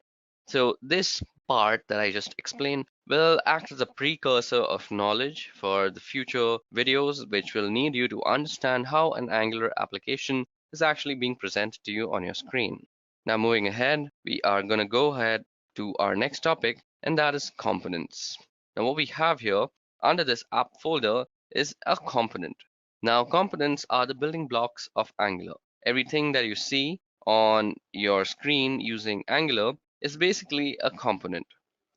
S2: So this part that I just explained will act as a precursor of knowledge for the future videos, which will need you to understand how an Angular application is actually being presented to you on your screen. Now moving ahead, we are going to go ahead to our next topic, and that is components. Now what we have here under this app folder is a component. Now components are the building blocks of Angular. Everything that you see on your screen using Angular is basically a component.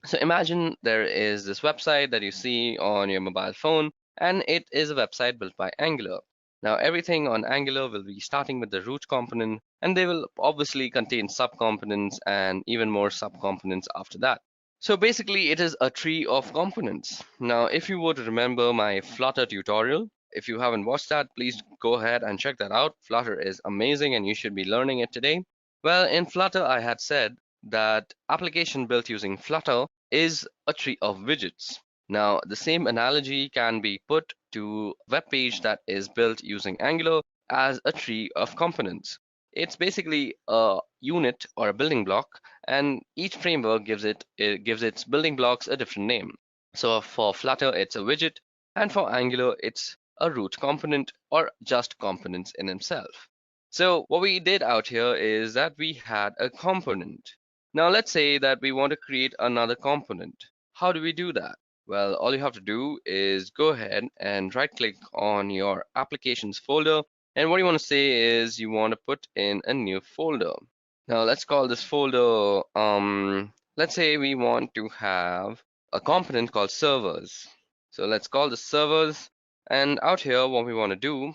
S2: So imagine there is this website that you see on your mobile phone, and it is a website built by Angular. Now everything on Angular will be starting with the root component, and they will obviously contain subcomponents and even more subcomponents after that. So basically it is a tree of components. Now if you were to remember my Flutter tutorial, if you haven't watched that, please go ahead and check that out. Flutter is amazing and you should be learning it today. Well, in Flutter I had said that application built using Flutter is a tree of widgets. Now, the same analogy can be put to a web page that is built using Angular as a tree of components. It's basically a unit or a building block, and each framework it gives its building blocks a different name. So for Flutter, it's a widget, and for Angular, it's a root component or just components in itself. So what we did out here is that we had a component. Now let's say that we want to create another component. How do we do that? Well, all you have to do is go ahead and right click on your applications folder. And what you want to say is you want to put in a new folder. Now let's call this folder, let's say we want to have a component called servers. So let's call this servers. And out here, what we want to do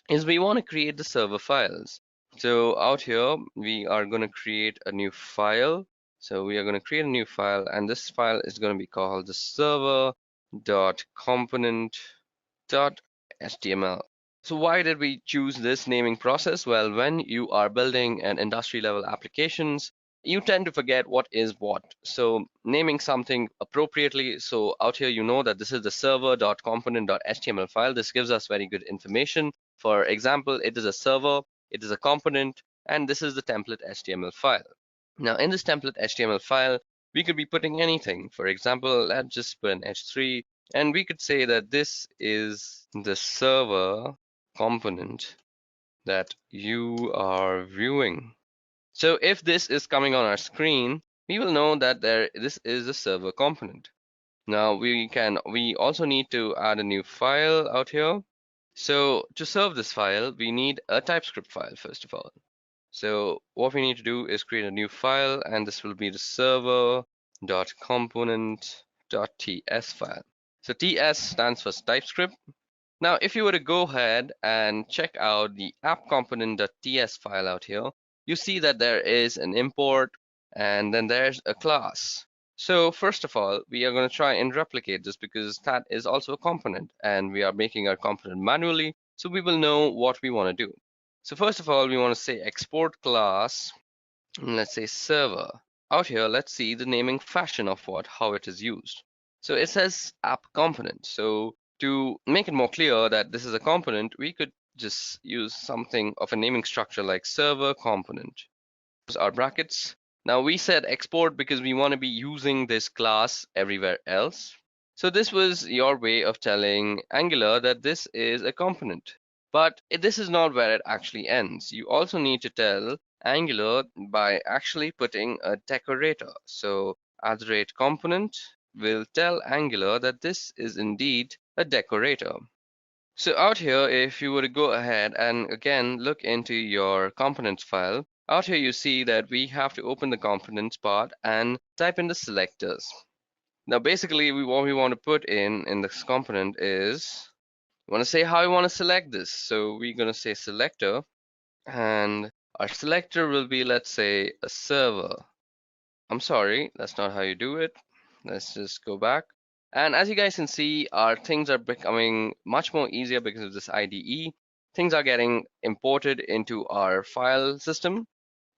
S2: is we want to create the server files. So out here, we are going to create a new file. So we are going to create a new file, and this file is going to be called the server.component.html. So why did we choose this naming process? Well, when you are building an industry level applications, you tend to forget what is what. So naming something appropriately. So out here, you know that this is the server.component.html file. This gives us very good information. For example, it is a server, it is a component, and this is the template HTML file. Now in this template HTML file, we could be putting anything. For example, let's just put an h3, and we could say that this is the server component that you are viewing. So if this is coming on our screen, we will know that this is a server component. Now we also need to add a new file out here. So to serve this file, we need a TypeScript file first of all. So what we need to do is create a new file, and this will be the server.component.ts file. So TS stands for TypeScript. Now, if you were to go ahead and check out the app component.ts file out here, you see that there is an import and then there's a class. So first of all, we are going to try and replicate this because that is also a component and we are making our component manually, so we will know what we want to do. So first of all, we want to say export class, and let's say server. Out here, let's see the naming fashion of how it is used. So it says app component. So to make it more clear that this is a component, we could just use something of a naming structure like server component. Those are brackets. Now we said export because we want to be using this class everywhere else. So this was your way of telling Angular that this is a component. But this is not where it actually ends. You also need to tell Angular by actually putting a decorator. So @component will tell Angular that this is indeed a decorator. So out here, if you were to go ahead and again look into your components file, out here you see that we have to open the components part and type in the selectors. Now basically what we want to put in this component is we want to say how we want to select this. So we're going to say selector, and our selector will be, let's say, a server. I'm sorry, that's not how you do it. Let's just go back. And as you guys can see, our things are becoming much more easier because of this IDE. Things are getting imported into our file system.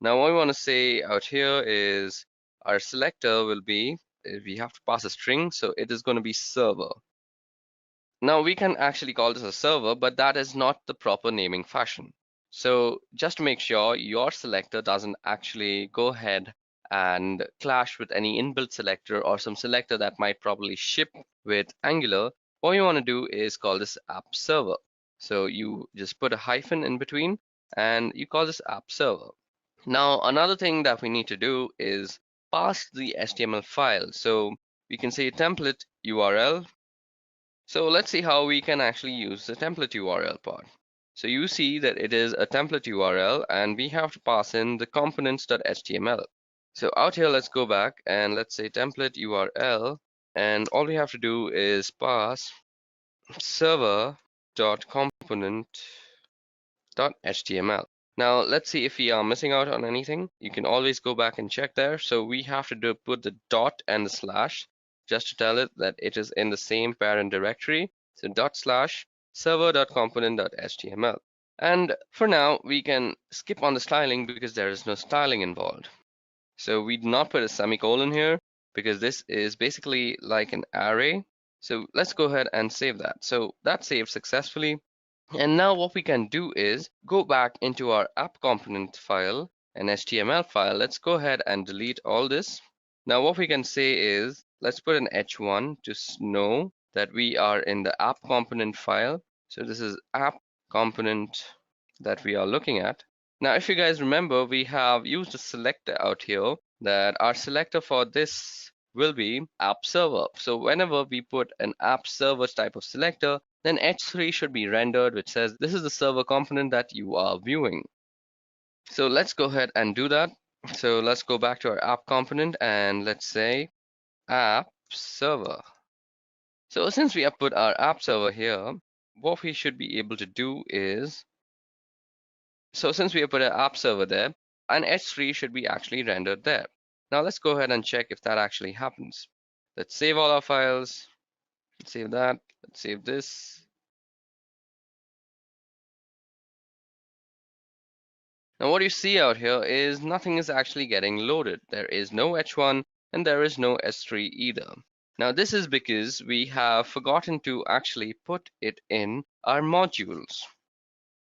S2: Now what we want to say out here is our selector will be, we have to pass a string, so it is going to be server. Now we can actually call this a server, but that is not the proper naming fashion. So just to make sure your selector doesn't actually go ahead and clash with any inbuilt selector or some selector that might probably ship with Angular, what you want to do is call this app server. So you just put a hyphen in between and you call this app server. Now another thing that we need to do is pass the HTML file. So we can say template URL. So let's see how we can actually use the template URL part. So you see that it is a template URL and we have to pass in the components.html. So out here, let's go back and let's say template URL, and all we have to do is pass server.component.html. Now let's see if we are missing out on anything. You can always go back and check there. So we have to put the dot and the slash just to tell it that it is in the same parent directory. So dot slash server.component.html. And for now, we can skip on the styling because there is no styling involved. So we do not put a semicolon here because this is basically like an array. So let's go ahead and save that. So that saved successfully. And now what we can do is go back into our app component file, an HTML file. Let's go ahead and delete all this. Now what we can say is, let's put an H1 to know that we are in the app component file. So this is app component that we are looking at. Now, if you guys remember, we have used a selector out here, that our selector for this will be app server. So whenever we put an app server type of selector, then H3 should be rendered, which says this is the server component that you are viewing. So let's go ahead and do that. So let's go back to our app component and let's say app server. So since we have put our app server here, what we should be able to do is, so since we have put an app server there, an H3 should be actually rendered there. Now let's go ahead and check if that actually happens. Let's save all our files. Let's save that. Let's save this. Now what you see out here is nothing is actually getting loaded. There is no H1 and there is no S3 either. Now this is because we have forgotten to actually put it in our modules.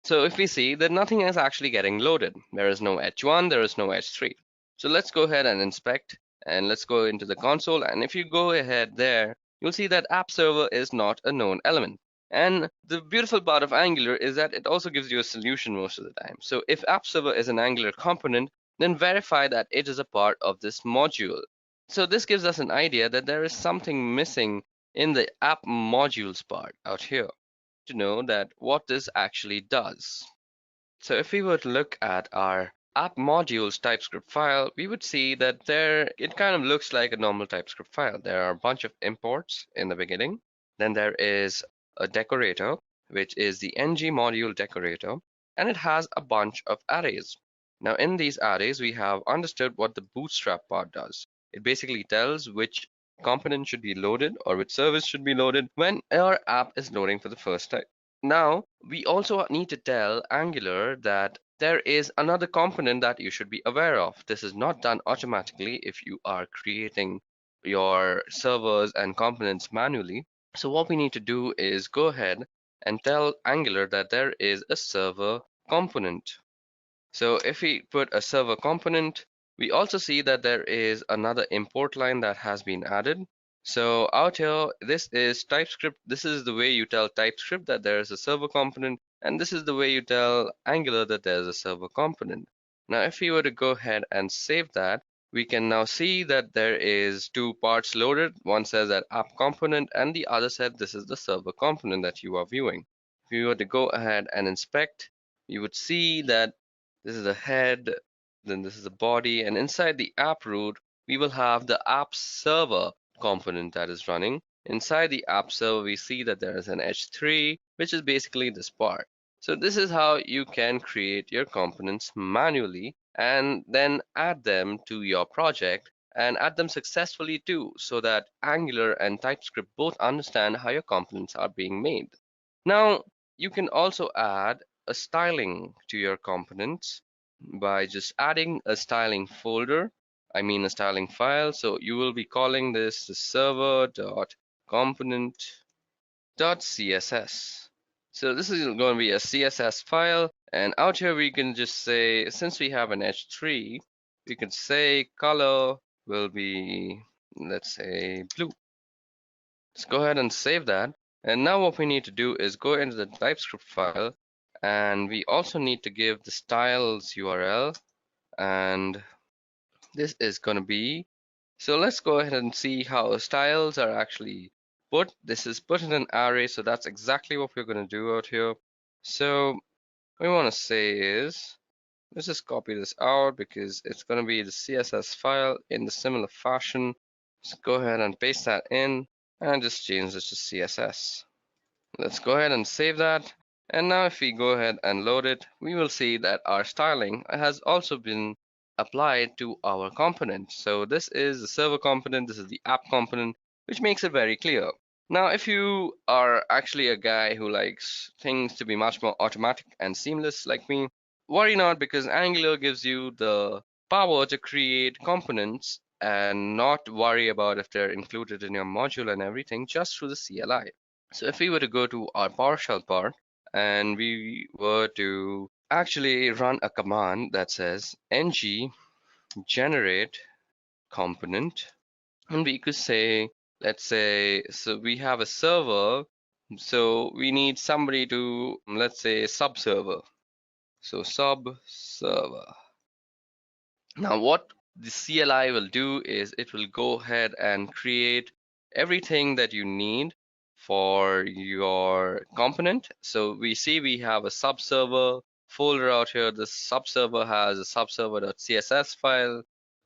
S2: So if we see that nothing is actually getting loaded, there is no H1, there is no H3. So let's go ahead and inspect, and let's go into the console. And if you go ahead there, you'll see that app server is not a known element. And the beautiful part of Angular is that it also gives you a solution most of the time. So if app server is an Angular component, then verify that it is a part of this module. So this gives us an idea that there is something missing in the app modules part out here to know that what this actually does. So if we were to look at our app modules TypeScript file, we would see that there it kind of looks like a normal TypeScript file. There are a bunch of imports in the beginning. Then there is a decorator, which is the ng module decorator, and it has a bunch of arrays. Now in these arrays, we have understood what the bootstrap part does. It basically tells which component should be loaded or which service should be loaded when our app is loading for the first time. Now, we also need to tell Angular that there is another component that you should be aware of. This is not done automatically if you are creating your servers and components manually. So what we need to do is go ahead and tell Angular that there is a server component. So if we put a server component, we also see that there is another import line that has been added. So out here, this is TypeScript. This is the way you tell TypeScript that there is a server component, and this is the way you tell Angular that there's a server component. Now, if we were to go ahead and save that, we can now see that there is two parts loaded. One says that app component, and the other said this is the server component that you are viewing. If you were to go ahead and inspect, you would see that this is the head, then this is the body, and inside the app root, we will have the app server component that is running. Inside the app server, we see that there is an h3, which is basically this part. So this is how you can create your components manually and then add them to your project and add them successfully too, so that Angular and TypeScript both understand how your components are being made. Now, you can also add a styling to your components by just adding a styling folder, I mean a styling file. So you will be calling this the server.component.css. So this is going to be a CSS file, and out here we can just say, since we have an h3, we can say color will be, let's say, blue. Let's go ahead and save that. And now what we need to do is go into the TypeScript file, and we also need to give the styles URL, and this is going to be, so let's go ahead and see how styles are actually put. This is put in an array, so that's exactly what we're going to do out here. So what we want to say is, let's just copy this out because it's going to be the CSS file in the similar fashion. Let's go ahead and paste that in and just change this to CSS. Let's go ahead and save that. And now if we go ahead and load it, we will see that our styling has also been applied to our component. So this is the server component, this is the app component, which makes it very clear. Now, if you are actually a guy who likes things to be much more automatic and seamless like me, worry not, because Angular gives you the power to create components and not worry about if they're included in your module and everything just through the CLI. So if we were to go to our PowerShell part and we were to actually run a command that says ng generate component, and we could say, let's say, so we have a server, so we need somebody to, let's say, sub server. So sub server. Now what the CLI will do is it will go ahead and create everything that you need for your component. So we see we have a subserver folder out here. This subserver has a subserver.css file,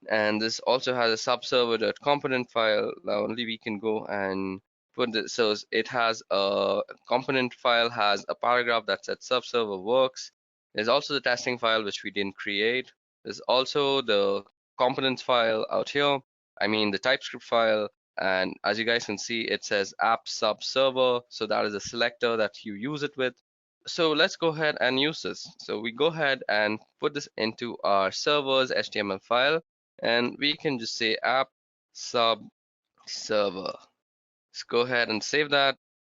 S2: and this also has a subserver.component file. Now only we can go and put this, so it has a component file, has a paragraph that says subserver works. There's also the testing file, which we didn't create. There's also the components file out here, I mean the TypeScript file, and as you guys can see, it says app sub server, so that is a selector that you use it with. So let's go ahead and use this. So we go ahead and put this into our server's HTML file, and we can just say app sub server. Let's go ahead and save that.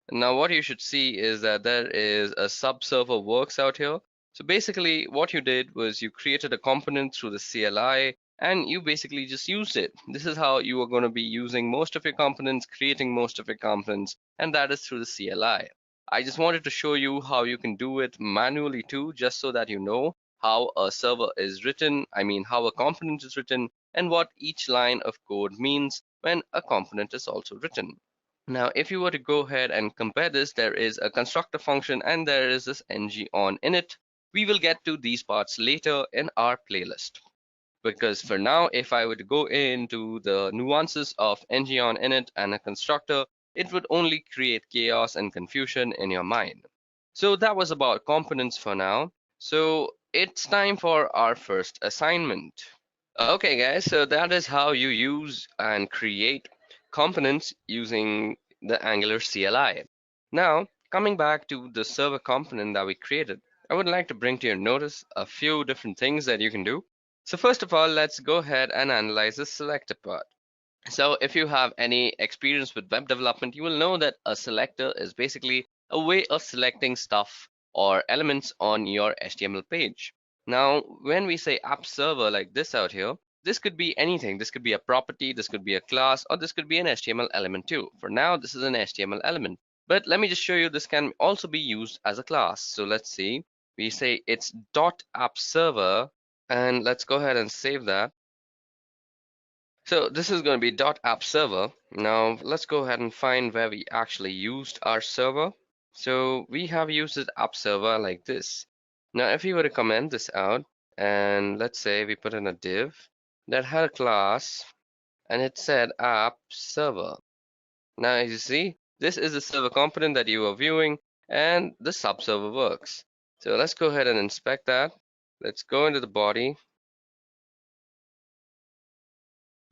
S2: And now what you should see is that there is a sub-server works out here. So basically what you did was you created a component through the CLI, and you basically just used it. This is how you are going to be using most of your components, creating most of your components, and that is through the CLI. I just wanted to show you how you can do it manually too, just so that you know how a server is written, I mean how a component is written, and what each line of code means when a component is also written. Now, if you were to go ahead and compare this, there is a constructor function and there is this ng-on in it. We will get to these parts later in our playlist. Because for now, if I were to go into the nuances of ng-on init and a constructor, it would only create chaos and confusion in your mind. So that was about components for now. So it's time for our first assignment. Okay, guys, so that is how you use and create components using the Angular CLI. Now, coming back to the server component that we created, I would like to bring to your notice a few different things that you can do. So first of all, let's go ahead and analyze the selector part. So if you have any experience with web development, you will know that a selector is basically a way of selecting stuff or elements on your HTML page. Now, when we say app server like this out here, this could be anything. This could be a property, this could be a class, or this could be an HTML element too. For now, this is an HTML element. But let me just show you this can also be used as a class. So let's see. We say it's .app server, and let's go ahead and save that. So this is going to be .app server. Now let's go ahead and find where we actually used our server. So we have used the app server like this. Now if we were to comment this out, and let's say we put in a div that had a class and it said app server. Now as you see, this is the server component that you are viewing and the sub-server works. So let's go ahead and inspect that. Let's go into the body.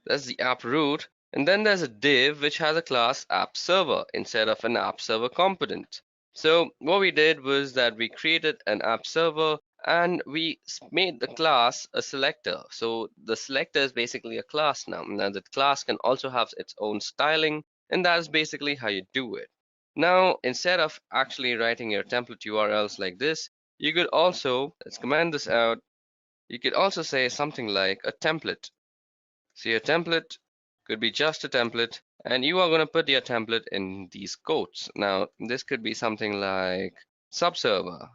S2: That's the app root. And then there's a div which has a class app server instead of an app server component. So what we did was that we created an app server and we made the class a selector. So the selector is basically a class now. Now the class can also have its own styling, and that's basically how you do it. Now, instead of actually writing your template URLs like this, you could also, let's command this out, you could also say something like a template. So your template could be just a template, and you are going to put your template in these quotes. Now, this could be something like subserver.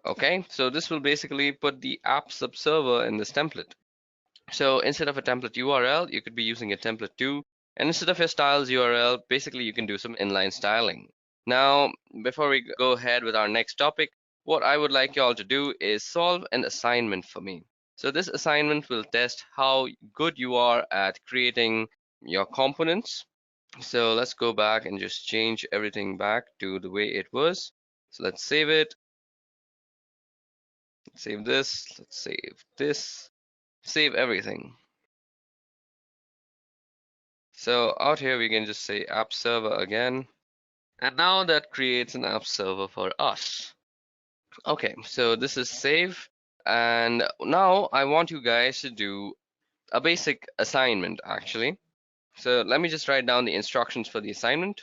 S2: Okay, so this will basically put the app subserver in this template. So instead of a template URL, you could be using a template too. And instead of your styles URL, basically you can do some inline styling. Now, before we go ahead with our next topic, what I would like you all to do is solve an assignment for me. So this assignment will test how good you are at creating your components. So let's go back and just change everything back to the way it was. So let's save it, save this, let's save this, save everything. So out here we can just say app server again. And now that creates an app server for us. Okay, so this is save. And now I want you guys to do a basic assignment actually. So let me just write down the instructions for the assignment.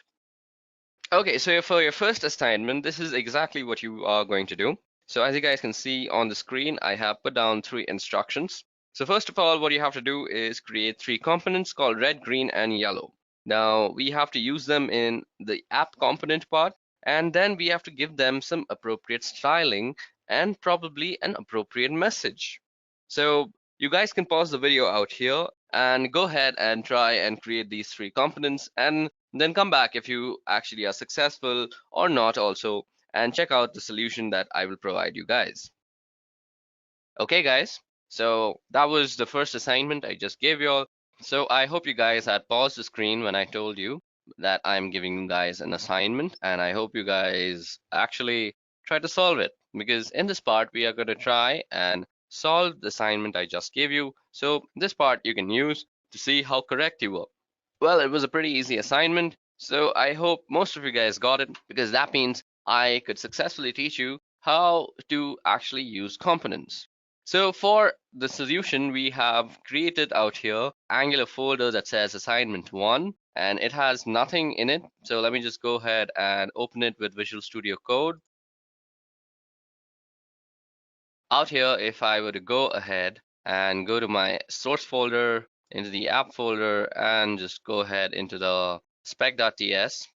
S2: Okay, so for your first assignment, this is exactly what you are going to do. So as you guys can see on the screen, I have put down 3 instructions. So first of all, what you have to do is create 3 components called red, green, and yellow. Now we have to use them in the app component part, and then we have to give them some appropriate styling and probably an appropriate message. So you guys can pause the video out here and go ahead and try and create these 3 components, and then come back if you actually are successful or not also, and check out the solution that I will provide you guys. Okay guys, so that was the first assignment I just gave you all. So I hope you guys had paused the screen when I told you that I'm giving you guys an assignment, and I hope you guys actually try to solve it, because in this part we are going to try and solve the assignment I just gave you. So this part you can use to see how correct you were. Well, it was a pretty easy assignment, so I hope most of you guys got it, because that means I could successfully teach you how to actually use components. So for the solution, we have created out here Angular folder that says assignment 1, and it has nothing in it. So let me just go ahead and open it with Visual Studio Code. Out here, if I were to go ahead
S1: and go to my source folder, into the app folder, and just go ahead into the spec.ts,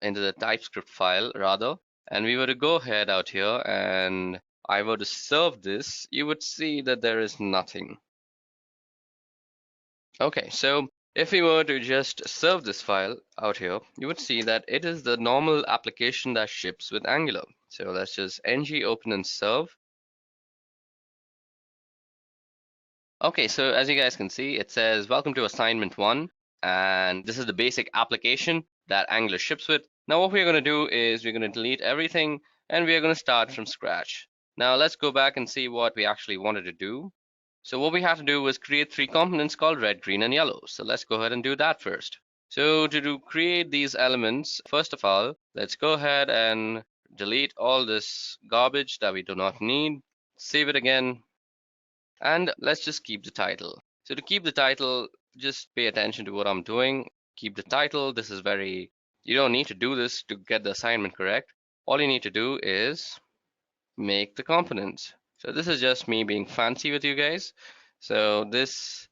S1: into the TypeScript file rather, and we were to go ahead out here and I were to serve this, you would see that there is nothing. Okay, so if we were to just serve this file out here, you would see that it is the normal application that ships with Angular. So let's just ng open and serve. Okay, so as you guys can see, it says welcome to assignment 1, and this is the basic application that Angular ships with. Now what we're going to do is we're going to delete everything and we are going to start from scratch. Now let's go back and see what we actually wanted to do. So what we have to do was create 3 components called red, green, and yellow. So let's go ahead and do that first. So to create these elements, first of all, let's go ahead and delete all this garbage that we do not need. Save it again, and let's just keep the title. So to keep the title, just pay attention to what I'm doing. Keep the title. This is you don't need to do this to get the assignment correct. All you need to do is make the components. So this is just me being fancy with you guys. So this,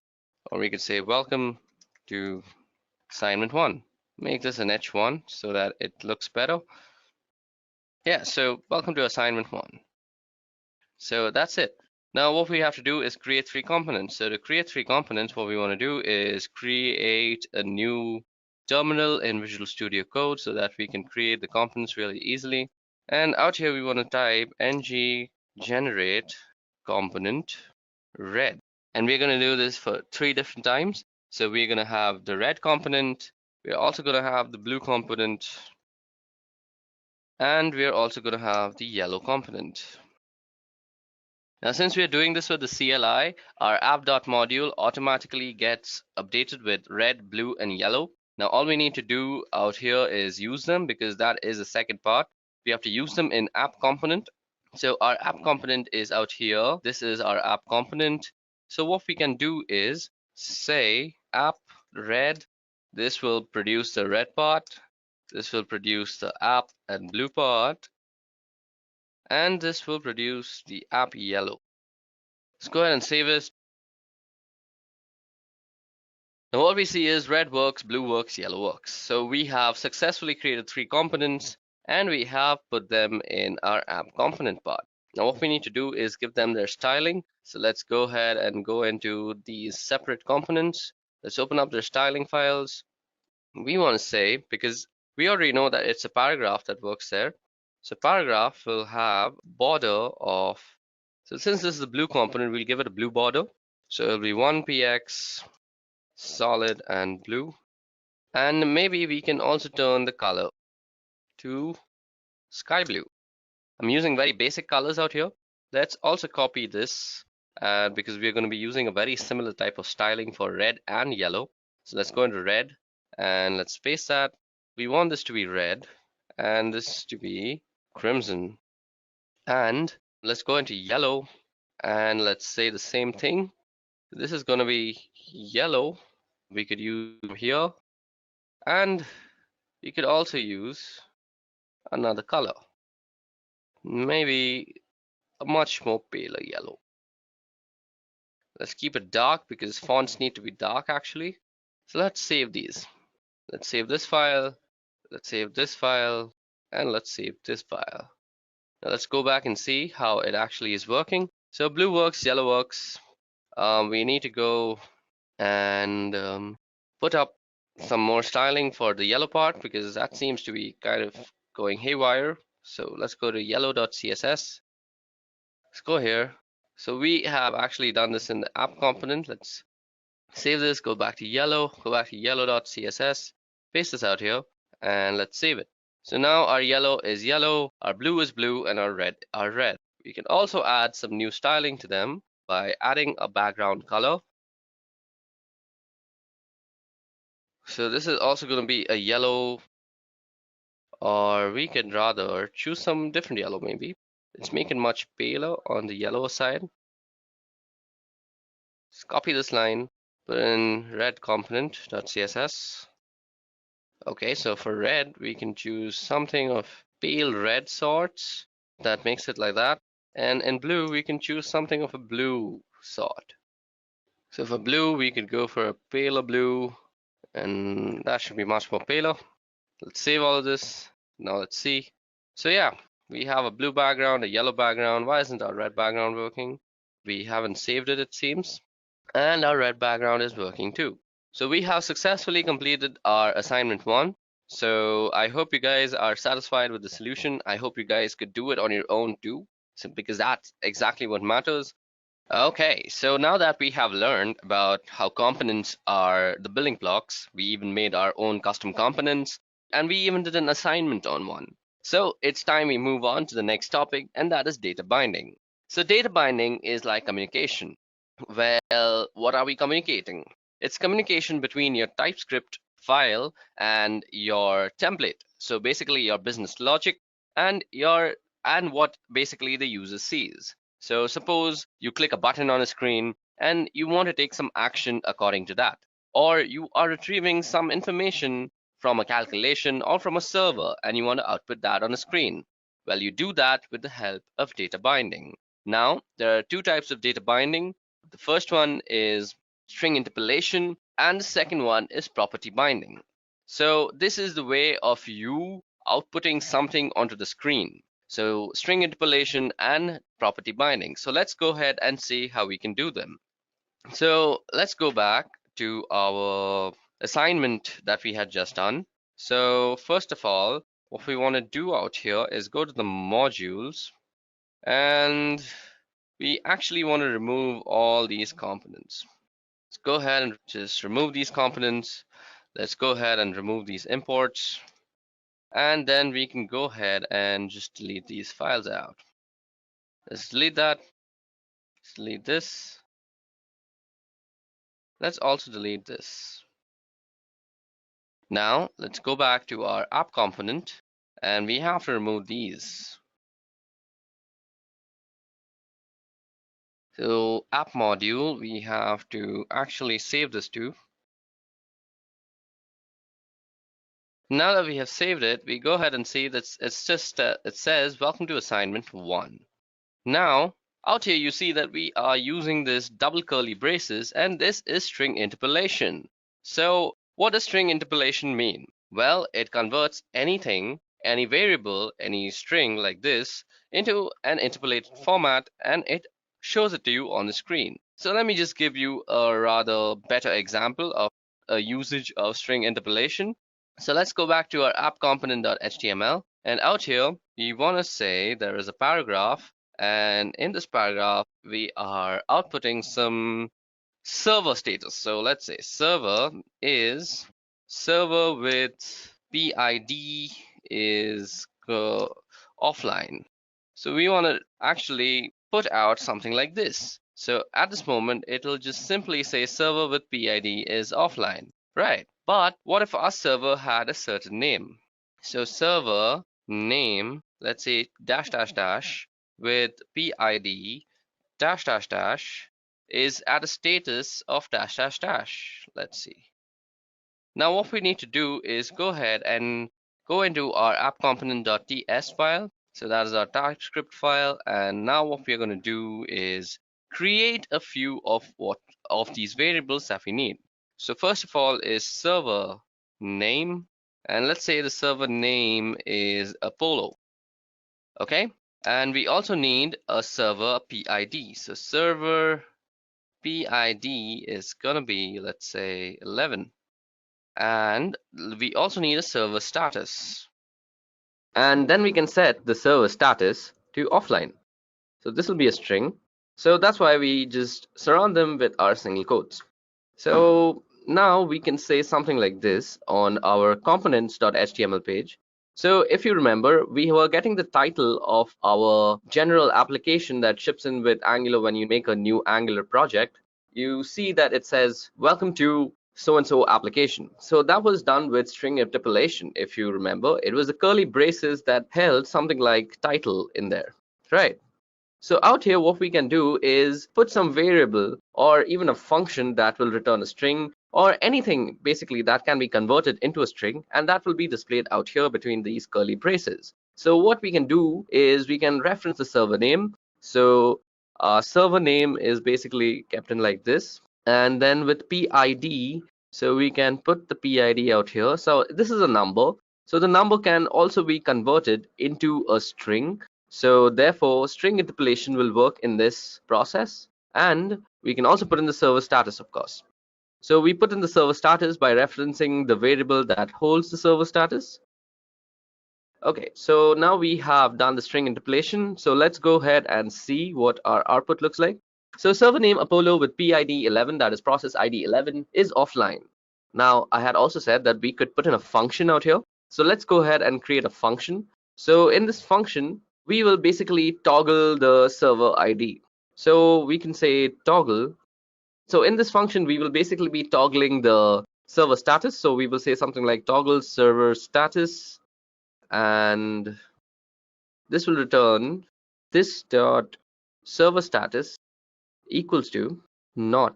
S1: or we could say welcome to assignment 1. Make this an H1 so that it looks better. Yeah, so welcome to assignment 1. So that's it. Now what we have to do is create 3 components. So to create 3 components, what we want to do is create a new terminal in Visual Studio Code so that we can create the components really easily. And out here we want to type ng generate component red. And we're going to do this for 3 different times. So we're going to have the red component, we're also going to have the blue component, and we're also going to have the yellow component. Now, since we are doing this with the CLI, our app.module automatically gets updated with red, blue, and yellow. Now, all we need to do out here is use them because that is the second part. We have to use them in app component. So our app component is out here. This is our app component. So what we can do is say app red. This will produce the red part. This will produce the app and blue part. And this will produce the app yellow. Let's go ahead and save this. Now what we see is red works, blue works, yellow works. So we have successfully created 3 components and we have put them in our app component part. Now what we need to do is give them their styling. So let's go ahead and go into these separate components. Let's open up their styling files. We want to say, because we already know that it's a paragraph that works there. So paragraph will have border of, so since this is the blue component, we'll give it a blue border. So it'll be 1px solid and blue. And maybe we can also turn the color to sky blue. I'm using very basic colors out here. Let's also copy this because we're going to be using a very similar type of styling for red and yellow. So let's go into red and let's paste that. We want this to be red and this to be crimson. And let's go into yellow and let's say the same thing. This is going to be yellow. We could use here, and we could also use another color, maybe a much more paler yellow. Let's keep it dark because fonts need to be dark actually. So let's save these. Let's save this file, let's save this file, and let's save this file. Now let's go back and see how it actually is working. So blue works, yellow works. We need to go and put up some more styling for the yellow part because that seems to be kind of going haywire. So let's go to yellow.css. Let's go here. So we have actually done this in the app component. Let's save this, go back to yellow.css, paste this out here, and let's save it. So now our yellow is yellow, our blue is blue, and our red are red. We can also add some new styling to them by adding a background color. So this is also going to be a yellow, or we can rather choose some different yellow maybe. Let's make it much paler on the yellow side. Let's copy this line, put in red component.css. Okay, so for red, we can choose something of pale red sorts. That makes it like that. And in blue, we can choose something of a blue sort.
S2: So for blue, we could go for a paler blue, and that should be much more paler. Let's save all of this. Now let's see. So yeah, we have a blue background, a yellow background. Why isn't our red background working? We haven't saved it, it seems. And our red background is working too. So we have successfully completed our assignment 1. So I hope you guys are satisfied with the solution. I hope you guys could do it on your own too, so because that's exactly what matters. Okay, so now that we have learned about how components are the building blocks, we even made our own custom components, and we even did an assignment on one. So it's time we move on to the next topic, and that is data binding. So data binding is like communication. Well, what are we communicating? It's communication between your TypeScript file and your template. So basically your business logic and what basically the user sees. So suppose you click a button on a screen and you want to take some action according to that. Or you are retrieving some information from a calculation or from a server and you want to output that on a screen. Well, you do that with the help of data binding. Now, there are two types of data binding. The first one is string interpolation and the second one is property binding. So this is the way of you outputting something onto the screen. So string interpolation and property binding. So let's go ahead and see how we can do them. So let's go back to our assignment that we had just done. So first of all, what we want to do out here is go to the modules, and we actually want to remove all these components. Let's go ahead and just remove these components. Let's go ahead and remove these imports. And then we can go ahead and just delete these files out. Let's delete that. Let's delete this. Let's also delete this. Now let's go back to our app component and we have to remove these. So app module, we have to actually save this to. Now that we have saved it, we go ahead and see that it's just it says welcome to assignment 1. Now out here you see that we are using this double curly braces and this is string interpolation. So what does string interpolation mean? Well, it converts anything, any variable, any string like this into an interpolated format and it shows it to you on the screen. So let me just give you a rather better example of a usage of string interpolation. So let's go back to our app component.html, and out here we want to say there is a paragraph, and in this paragraph we are outputting some server status. So let's say server is server with PID is offline. So we want to actually put out something like this. So at this moment, it'll just simply say server with PID is offline, right? But what if our server had a certain name? So server name, let's say dash dash dash with PID dash dash dash is at a status of dash dash dash. Let's see. Now what we need to do is go ahead and go into our app component.ts file. So that is our TypeScript file. And now what we're going to do is create a few of these variables that we need. So first of all is server name. And let's say the server name is Apollo. Okay. And we also need a server PID. So server PID is gonna be, let's say, 11. And we also need a server status. And then we can set the server status to offline. So this will be a string. So that's why we just surround them with our single quotes. So now we can say something like this on our components.html page. So if you remember, we were getting the title of our general application that ships in with Angular when you make a new Angular project. You see that it says, welcome to so-and-so application. So that was done with string interpolation. If you remember, it was the curly braces that held something like title in there, right? So out here, what we can do is put some variable or even a function that will return a string or anything basically that can be converted into a string, and that will be displayed out here between these curly braces. So what we can do is we can reference the server name. So server name is basically kept in like this.
S3: And then with PID, so we can put the PID out here. So this is a number. So the number can also be converted into a string. So therefore, string interpolation will work in this process. And we can also put in the server status, of course. So we put in the server status by referencing the variable that holds the server status. Okay, so now we have done the string interpolation. So let's go ahead and see what our output looks like. So server name Apollo with PID 11, that is process ID 11, is offline. Now, I had also said that we could put in a function out here. So let's go ahead and create a function. So in this function, we will basically toggle the server ID. So we can say toggle. So in this function, we will basically be toggling the server status. So we will say something like toggle server status, and this will return this dot server status equals to not.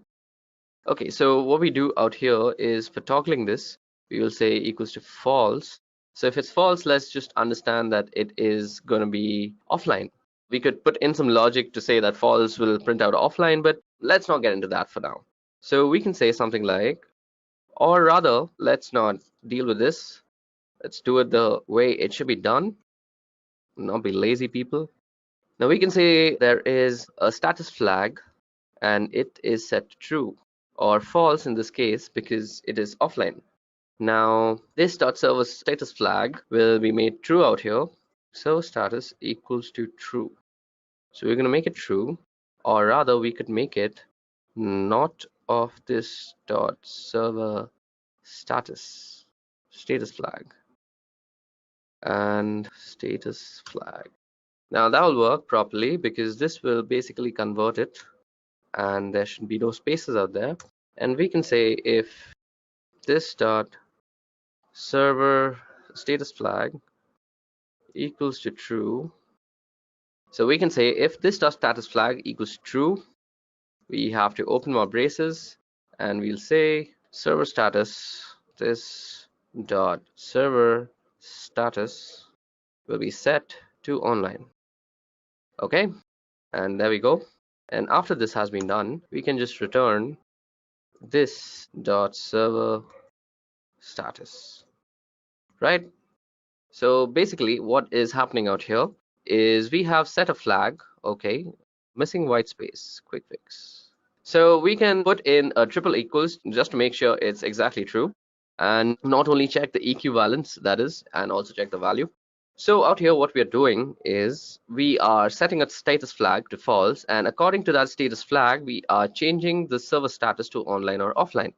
S3: Okay, so what we do out here is for toggling this, we will say equals to false. So if it's false, let's just understand that it is going to be offline. We could put in some logic to say that false will print out offline, but let's not get into that for now. So we can say something like, or rather, let's not deal with this. Let's do it the way it should be done, not be lazy people. Now we can say there is a status flag and it is set to true or false in this case because it is offline. Now this dot server status flag will be made true out here. Server status equals to true. So we're going to make it true, or rather we could make it not of this dot server status flag and status flag. Now that will work properly because this will basically convert it and there should be no spaces out there. And we can say if this dot server status flag equals to true. So we can say if this dot status flag equals true, we have to open our braces and we'll say server status, this dot server status will be set to online. Okay, and there we go. And after this has been done, we can just return this dot server status, right? So basically what is happening out here is we have set a flag, okay, missing white space, quick fix. So we can put in a triple equals just to make sure it's exactly true and not only check the equivalence, that is, and also check the value. So out here what we are doing is we are setting a status flag to false, and according to that status flag we are changing the server status to online or offline.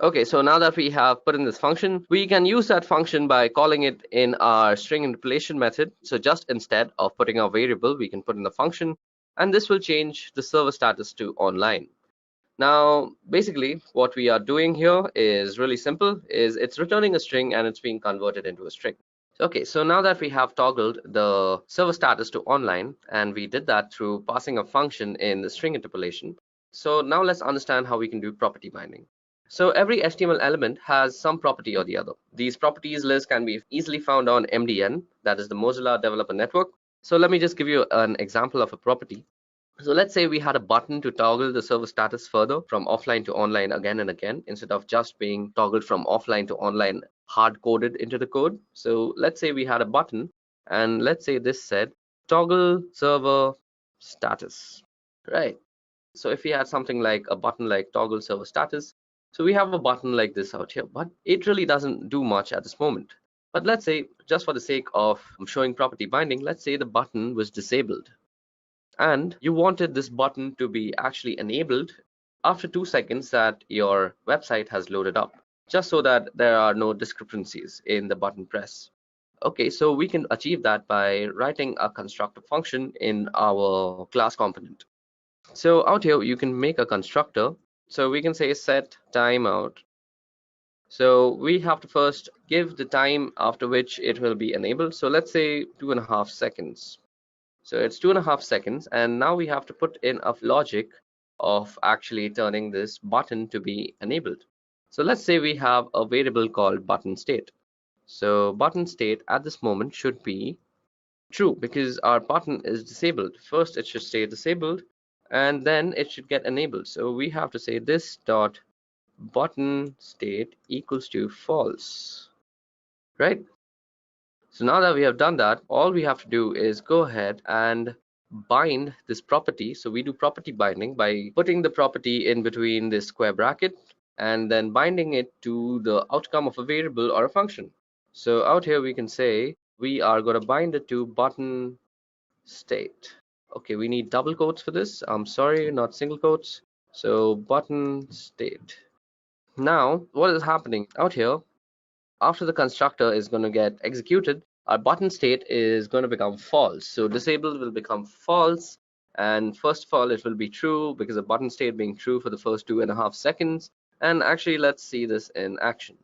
S3: Okay, so now that we have put in this function, we can use that function by calling it in our string interpolation method. So just instead of putting our variable, we can put in the function, and this will change the server status to online. Now, basically, what we are doing here is really simple, is it's returning a string and it's being converted into a string. Okay, so now that we have toggled the server status to online, and we did that through passing a function in the string interpolation, so now let's understand how we can do property binding. So every HTML element has some property or the other. These properties lists can be easily found on MDN, that is the Mozilla Developer Network. So let me just give you an example of a property. So let's say we had a button to toggle the server status further from offline to online again and again, instead of just being toggled from offline to online hard coded into the code. So let's say we had a button and let's say this said toggle server status, right? So if we had something like a button like toggle server status, so we have a button like this out here, but it really doesn't do much at this moment. But let's say, just for the sake of showing property binding, let's say the button was disabled and you wanted this button to be actually enabled after 2 seconds that your website has loaded up, just so that there are no discrepancies in the button press. Okay, so we can achieve that by writing a constructor function in our class component. So out here you can make a constructor. So we can say set timeout. So we have to first give the time after which it will be enabled. So let's say 2.5 seconds. So it's 2.5 seconds, and now we have to put in a logic of actually turning this button to be enabled. So let's say we have a variable called button state. So button state at this moment should be true because our button is disabled. First it should stay disabled, and then it should get enabled. So we have to say this dot button state equals to false, right? So now that we have done that, all we have to do is go ahead and bind this property. So we do property binding by putting the property in between this square bracket and then binding it to the outcome of a variable or a function. So out here we can say we are going to bind it to button state. Okay, we need double quotes for this. I'm sorry, not single quotes. So button state. Now what is happening out here, after the constructor is going to get executed, our button state is going to become false. So disabled will become false, and first of all it will be true because the button state being true for the first 2.5 seconds. And actually let's see this in action.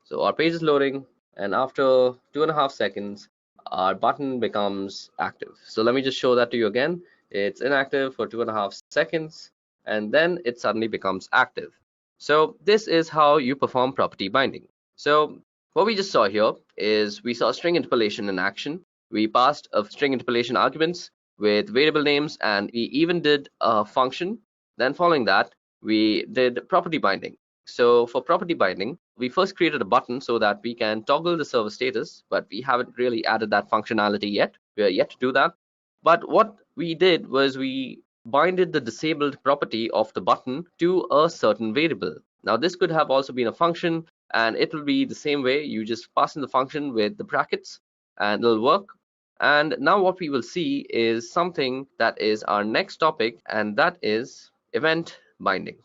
S3: So our page is loading, and after 2.5 seconds our button becomes active. So let me just show that to you again. It's inactive for 2.5 seconds, and then it suddenly becomes active. So this is how you perform property binding. So what we just saw here is we saw string interpolation in action. We passed a string interpolation arguments with variable names, and we even did a function. Then following that, we did property binding. So for property binding, we first created a button so that we can toggle the server status, but we haven't really added that functionality yet. We are yet to do that. But what we did was we binded the disabled property of the button to a certain variable. Now this could have also been a function, and it will be the same way. You just pass in the function with the brackets and it'll work. And now what we will see is something that is our next topic, and that is event binding.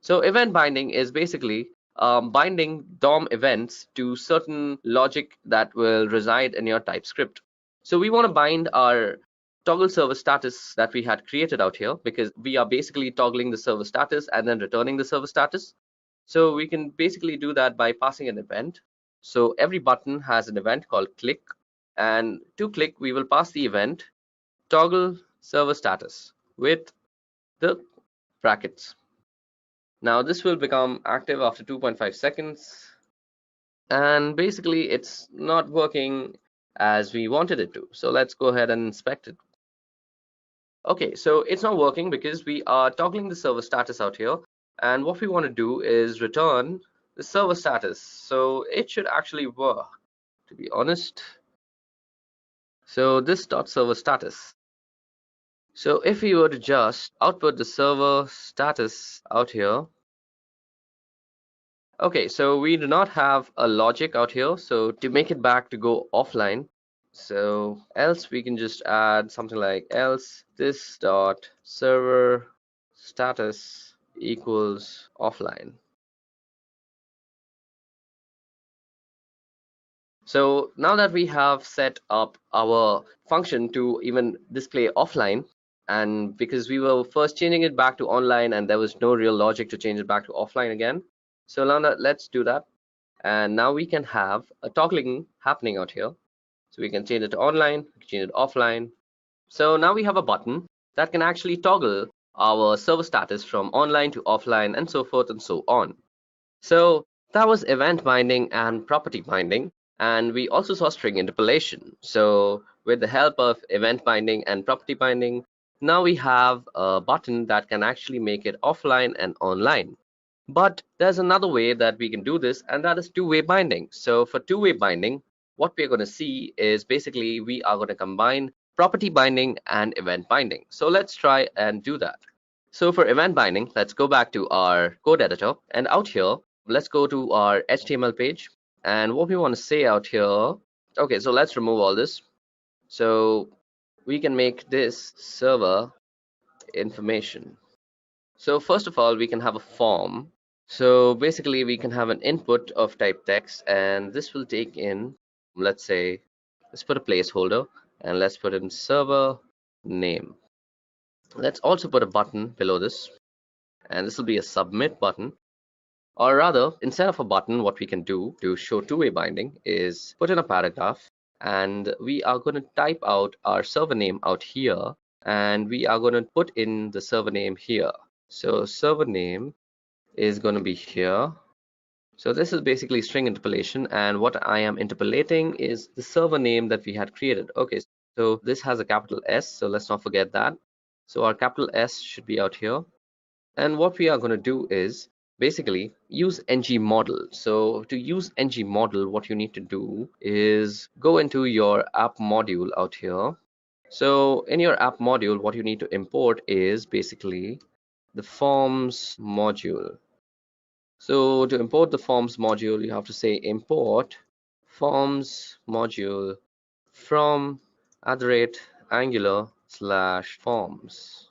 S3: So event binding is basically binding DOM events to certain logic that will reside in your TypeScript. So we want to bind our toggle server status that we had created out here, because we are basically toggling the server status and then returning the server status. So we can basically do that by passing an event. So every button has an event called click, and to click we will pass the event toggle server status with the brackets. Now this will become active after 2.5 seconds, and basically it's not working as we wanted it to. So let's go ahead and inspect it. Okay, so it's not working because we are toggling the server status out here, and what we want to do is return the server status. So it should actually work, to be honest. So this dot server status. So if we were to just output the server status out here. Okay, so we do not have a logic out here. So to make it back to go offline, so else we can just add something like else this dot server status equals offline. So now that we have set up our function to even display offline, and because we were first changing it back to online and there was no real logic to change it back to offline again. So now let's do that. And now we can have a toggling happening out here. So we can change it to online, we can change it offline. So now we have a button that can actually toggle our server status from online to offline and so forth and so on. So that was event binding and property binding. And we also saw string interpolation. So with the help of event binding and property binding, now we have a button that can actually make it offline and online. But there's another way that we can do this, and that is two-way binding. So for two-way binding, what we're going to see is basically we are going to combine property binding and event binding. So let's try and do that. So for event binding, let's go back to our code editor, and out here, let's go to our HTML page. And what we want to say out here, okay, so let's remove all this. So we can make this server information. So first of all, we can have a form. So basically we can have an input of type text, and this will take in, let's say, let's put a placeholder and let's put in server name. Let's also put a button below this, and this will be a submit button. Or rather, instead of a button, what we can do to show two-way binding is put in a paragraph, and we are going to type out our server name out here, and we are going to put in the server name here. So server name is going to be here. So this is basically string interpolation, and what I am interpolating is the server name that we had created. Okay, so this has a capital S, so let's not forget that. So our capital S should be out here. And what we are going to do is basically use ng model. So to use ng model, what you need to do is go into your app module out here. So in your app module, what you need to import is basically the forms module. So to import the forms module, you have to say import forms module from @angular/forms.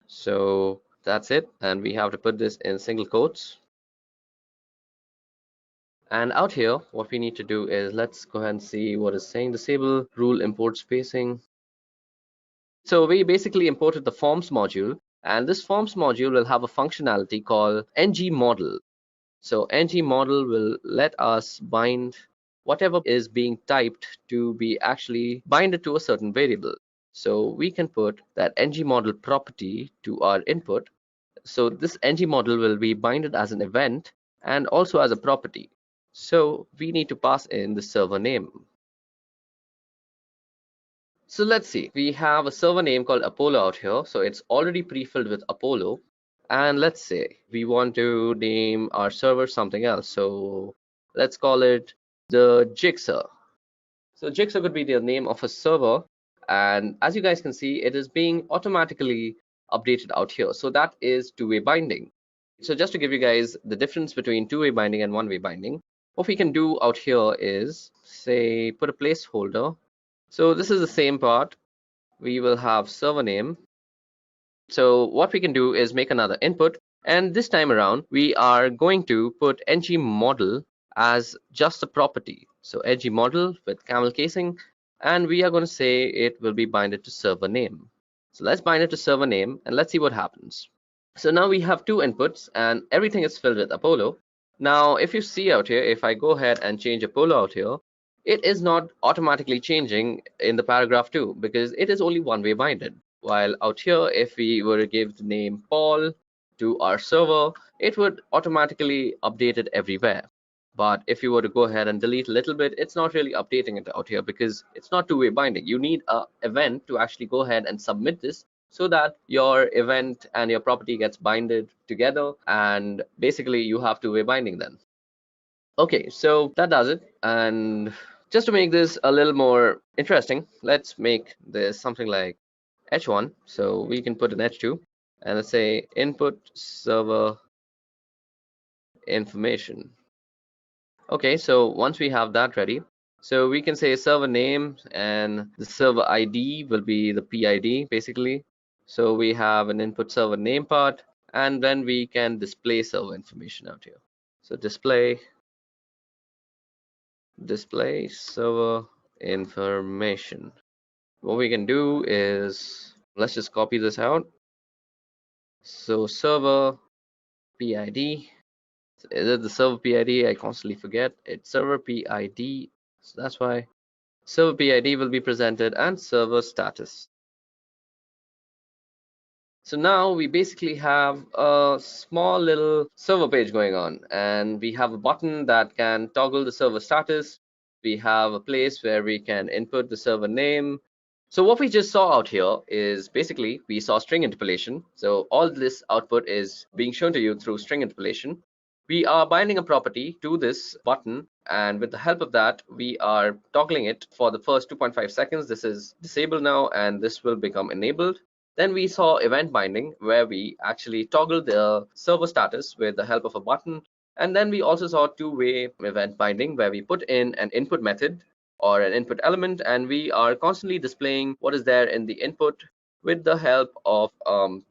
S3: So that's it, and we have to put this in single quotes. And out here, what we need to do is, let's go ahead and see what it's saying. Disable rule import spacing. So we basically imported the forms module, and this forms module will have a functionality called ng model. So ng model will let us bind whatever is being typed to be actually binded to a certain variable. So we can put that ng model property to our input. So this ng model will be binded as an event and also as a property. So we need to pass in the server name. So let's see, we have a server name called Apollo out here. So it's already pre-filled with Apollo. And let's say we want to name our server something else. So let's call it the Jigsaw. So Jigsaw could be the name of a server. And as you guys can see, it is being automatically updated out here. So that is two-way binding. So just to give you guys the difference between two-way binding and one-way binding, what we can do out here is say put a placeholder. So this is the same part. We will have server name. So what we can do is make another input, and this time around we are going to put ng model as just a property. So ng model with camel casing, and we are going to say it will be binded to server name. So let's bind it to server name and let's see what happens. So now we have two inputs and everything is filled with Apollo. Now if you see out here, if I go ahead and change Apollo out here, it is not automatically changing in the paragraph 2 because it is only one way binded. While out here, if we were to give the name Paul to our server, it would automatically update it everywhere. But if you were to go ahead and delete a little bit, it's not really updating it out here because it's not two-way binding. You need an event to actually go ahead and submit this so that your event and your property gets binded together, and basically you have two-way binding then. Okay, so that does it. And just to make this a little more interesting, let's make this something like h1. So we can put an h2 and let's say input server information. Okay, so once we have that ready, so we can say server name and the server ID will be the PID basically. So we have an input server name part, and then we can display server information out here. So display server information. What we can do is, let's just copy this out. So server PID, is it the server PID? I constantly forget. It's server PID, so that's why server PID will be presented, and server status. So now we basically have a small little server page going on, and we have a button that can toggle the server status. We have a place where we can input the server name. So what we just saw out here is basically we saw string interpolation. So all this output is being shown to you through string interpolation. We are binding a property to this button, and with the help of that, we are toggling it for the first 2.5 seconds. This is disabled now, and this will become enabled. Then we saw event binding, where we actually toggle the server status with the help of a button. And then we also saw two-way event binding, where we put in an input method or an input element, and we are constantly displaying what is there in the input with the help of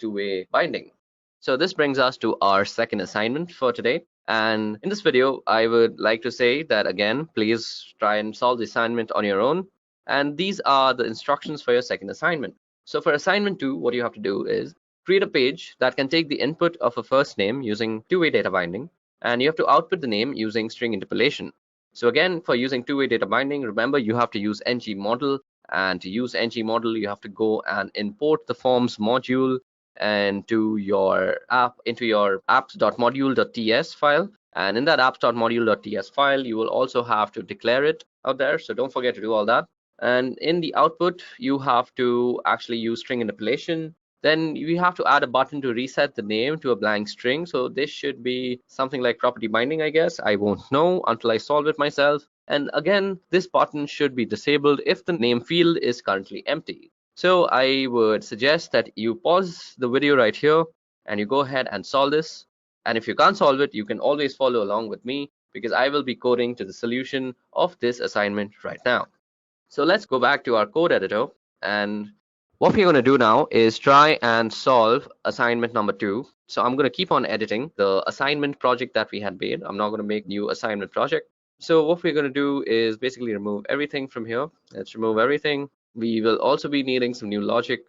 S3: two-way binding. So this brings us to our second assignment for today. And in this video, I would like to say that again, please try and solve the assignment on your own. And these are the instructions for your second assignment. So for assignment 2, what you have to do is create a page that can take the input of a first name using two-way data binding, and you have to output the name using string interpolation. So again, for using two-way data binding, remember you have to use ng model, and to use ng model, you have to go and import the forms module into your apps.module.ts file. And in that apps.module.ts file, you will also have to declare it out there. So don't forget to do all that. And in the output, you have to actually use string interpolation. then we have to add a button to reset the name to a blank string. So this should be something like property binding, I guess. I won't know until I solve it myself. And again, this button should be disabled if the name field is currently empty. So I would suggest that you pause the video right here and you go ahead and solve this. And if you can't solve it, you can always follow along with me because I will be coding to the solution of this assignment right now. So let's go back to our code editor, and what we're going to do now is try and solve assignment number 2. So I'm going to keep on editing the assignment project that we had made. I'm not going to make new assignment project. So what we're going to do is basically remove everything from here. Let's remove everything. We will also be needing some new logic.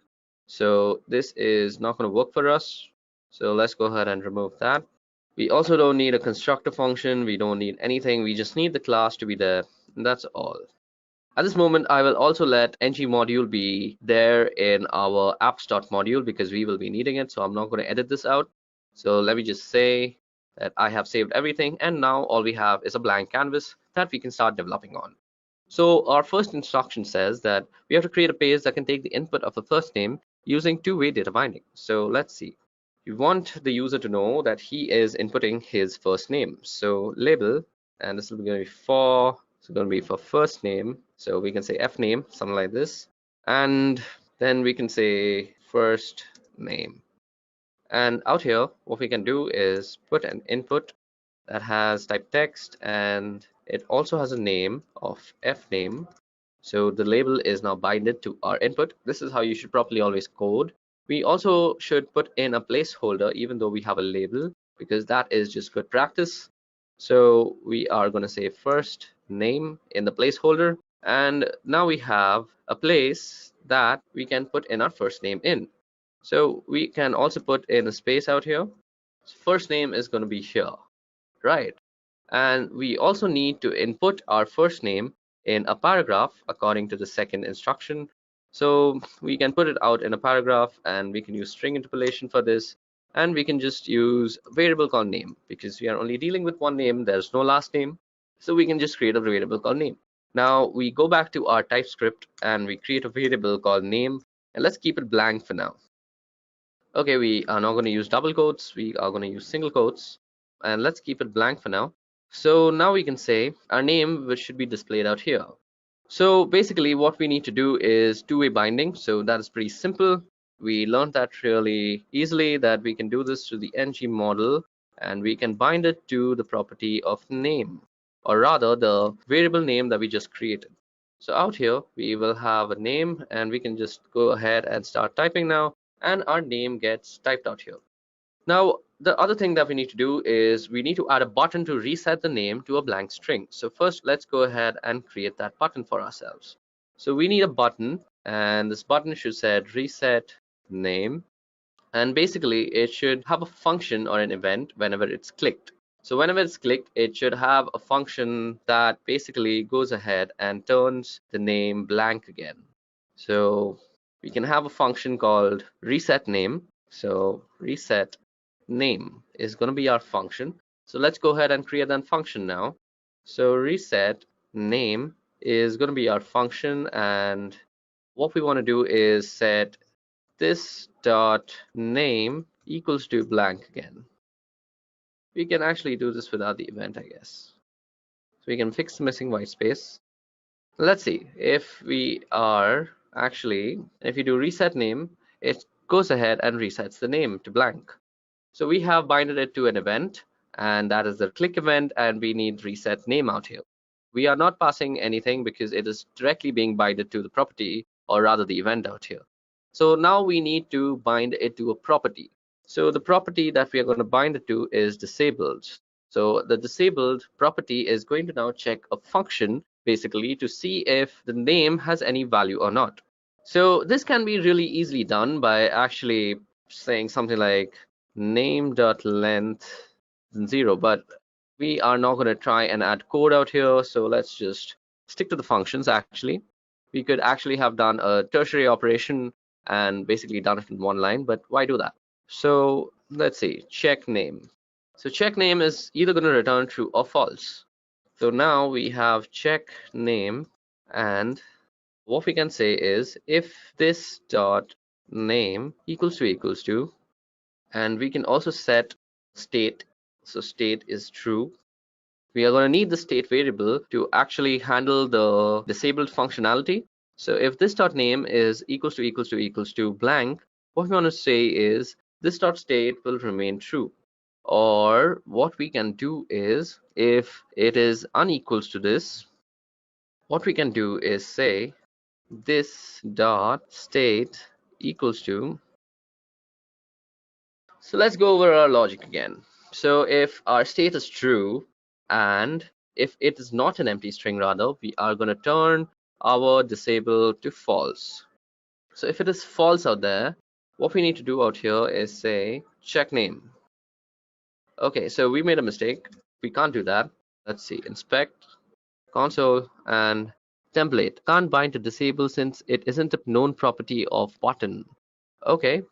S3: So this is not going to work for us. So let's go ahead and remove that. We also don't need a constructor function. We don't need anything. We just need the class to be there. And that's all. At this moment, I will also let ng module be there in our apps.module because we will be needing it. So I'm not going to edit this out. So let me just say that I have saved everything. And now all we have is a blank canvas that we can start developing on. So our first instruction says that we have to create a page that can take the input of the first name using two-way data binding. So let's see. We want the user to know that he is inputting his first name. So label, and this is going to be for, it's going to be for first name. So we can say f name, something like this. And then we can say first name. And out here, what we can do is put an input that has type text, and it also has a name of f name. So the label is now binded to our input. This is how you should properly always code. We also should put in a placeholder even though we have a label, because that is just good practice. So we are going to say first name in the placeholder, and now we have a place that we can put in our first name in. So we can also put in a space out here. First name is going to be here, right? And we also need to input our first name in a paragraph according to the second instruction. So we can put it out in a paragraph, and we can use string interpolation for this, and we can just use a variable called name because we are only dealing with one name. There's no last name, so we can just create a variable called name. Now we go back to our TypeScript and we create a variable called name, and let's keep it blank for now. Okay, we are not going to use double quotes, we are going to use single quotes, and let's keep it blank for now. So now we can say our name, which should be displayed out here. So basically what we need to do is two-way binding. So that is pretty simple. We learned that really easily, that we can do this through the ng model, and we can bind it to the property of name, or rather the variable name that we just created. So out here we will have a name, and we can just go ahead and start typing now, and our name gets typed out here. Now, the other thing that we need to do is we need to add a button to reset the name to a blank string. So first, let's go ahead and create that button for ourselves. So we need a button, and this button should say reset name. And basically, it should have a function or an event whenever it's clicked. So whenever it's clicked, it should have a function that basically goes ahead and turns the name blank again. So we can have a function called reset name. So reset name is going to be our function. So let's go ahead and create that function now. So reset name is going to be our function, and what we want to do is set this dot name equals to blank again. We can actually do this without the event, I guess. So we can fix the missing white space. Let's see if we are actually, if you do reset name, it goes ahead and resets the name to blank. So we have binded it to an event, and that is the click event, and we need reset name out here. We are not passing anything because it is directly being binded to the property, or rather the event out here. So now we need to bind it to a property. So the property that we are going to bind it to is disabled. So the disabled property is going to now check a function basically to see if the name has any value or not. So this can be really easily done by actually saying something like name.length 0, but we are not going to try and add code out here, so let's just stick to the functions. Actually, we could actually have done a tertiary operation and basically done it in one line, but why do that? So let's see, check name. So check name is either going to return true or false. So now we have check name, and what we can say is if this dot name equals to, and we can also set state. So state is true. We are going to need the state variable to actually handle the disabled functionality. So if this dot name is equals to blank, what we want to say is this dot state will remain true. Or what we can do is, if it is unequals to this, what we can do is say this dot state equals to. So let's go over our logic again. So if our state is true, and if it is not an empty string, rather, we are going to turn our disable to false. So if it is false out there, what we need to do out here is say check name. Okay, so we made a mistake. We can't do that. Let's see, inspect, console, and template. Can't bind to disable since it isn't a known property of button. Okay,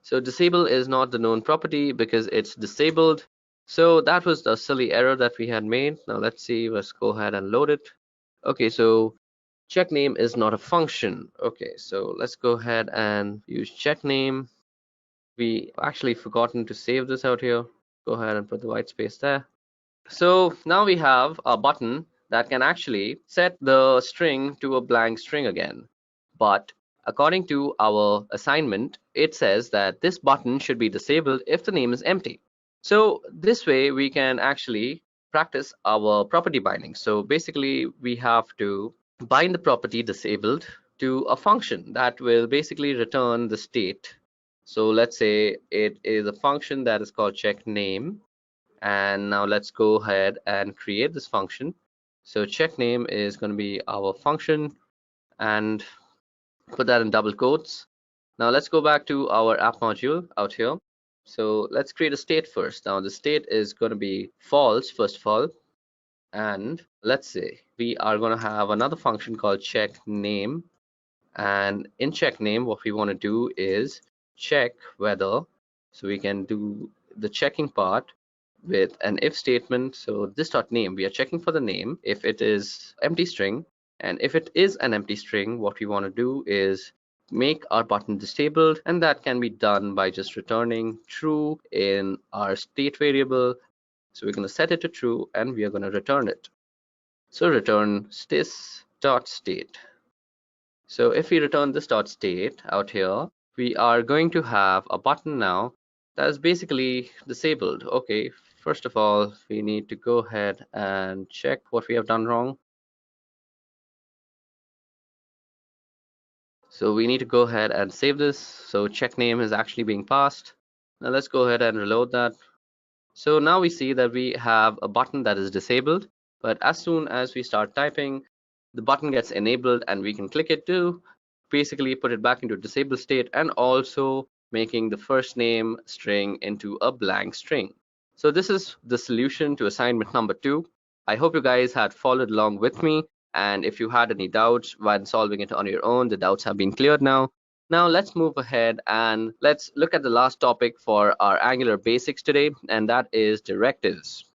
S3: so disable is not the known property because it's disabled. So that was the silly error that we had made. Now let's see, let's go ahead and load it. Okay, so check name is not a function. Okay, so let's go ahead and use check name. We actually forgotten to save this out here. Go ahead and put the white space there. So now we have a button that can actually set the string to a blank string again. But according to our assignment, it says that this button should be disabled if the name is empty. So this way we can actually practice our property binding. So basically we have to bind the property disabled to a function that will basically return the state. So let's say it is a function that is called check name. And now let's go ahead and create this function. So check name is going to be our function, and put that in double quotes. Now let's go back to our app module out here. So let's create a state first. Now the state is going to be false first of all, and let's say we are going to have another function called check name, and in check name what we want to do is check whether, so we can do the checking part with an if statement. So this dot name, we are checking for the name if it is empty string, and if it is an empty string, what we want to do is make our button disabled, and that can be done by just returning true in our state variable. So we're going to set it to true and we are going to return it. So return this dot state. So if we return this dot state out here, we are going to have a button now that is basically disabled. Okay, first of all, we need to go ahead and check what we have done wrong. So we need to go ahead and save this. So check name is actually being passed. Now let's go ahead and reload that. So now we see that we have a button that is disabled, but as soon as we start typing, the button gets enabled and we can click it to basically put it back into disabled state, and also making the first name string into a blank string. So this is the solution to assignment number 2. I hope you guys had followed along with me, and if you had any doubts when solving it on your own, the doubts have been cleared now. Now let's move ahead and let's look at the last topic for our Angular basics today, and that is directives.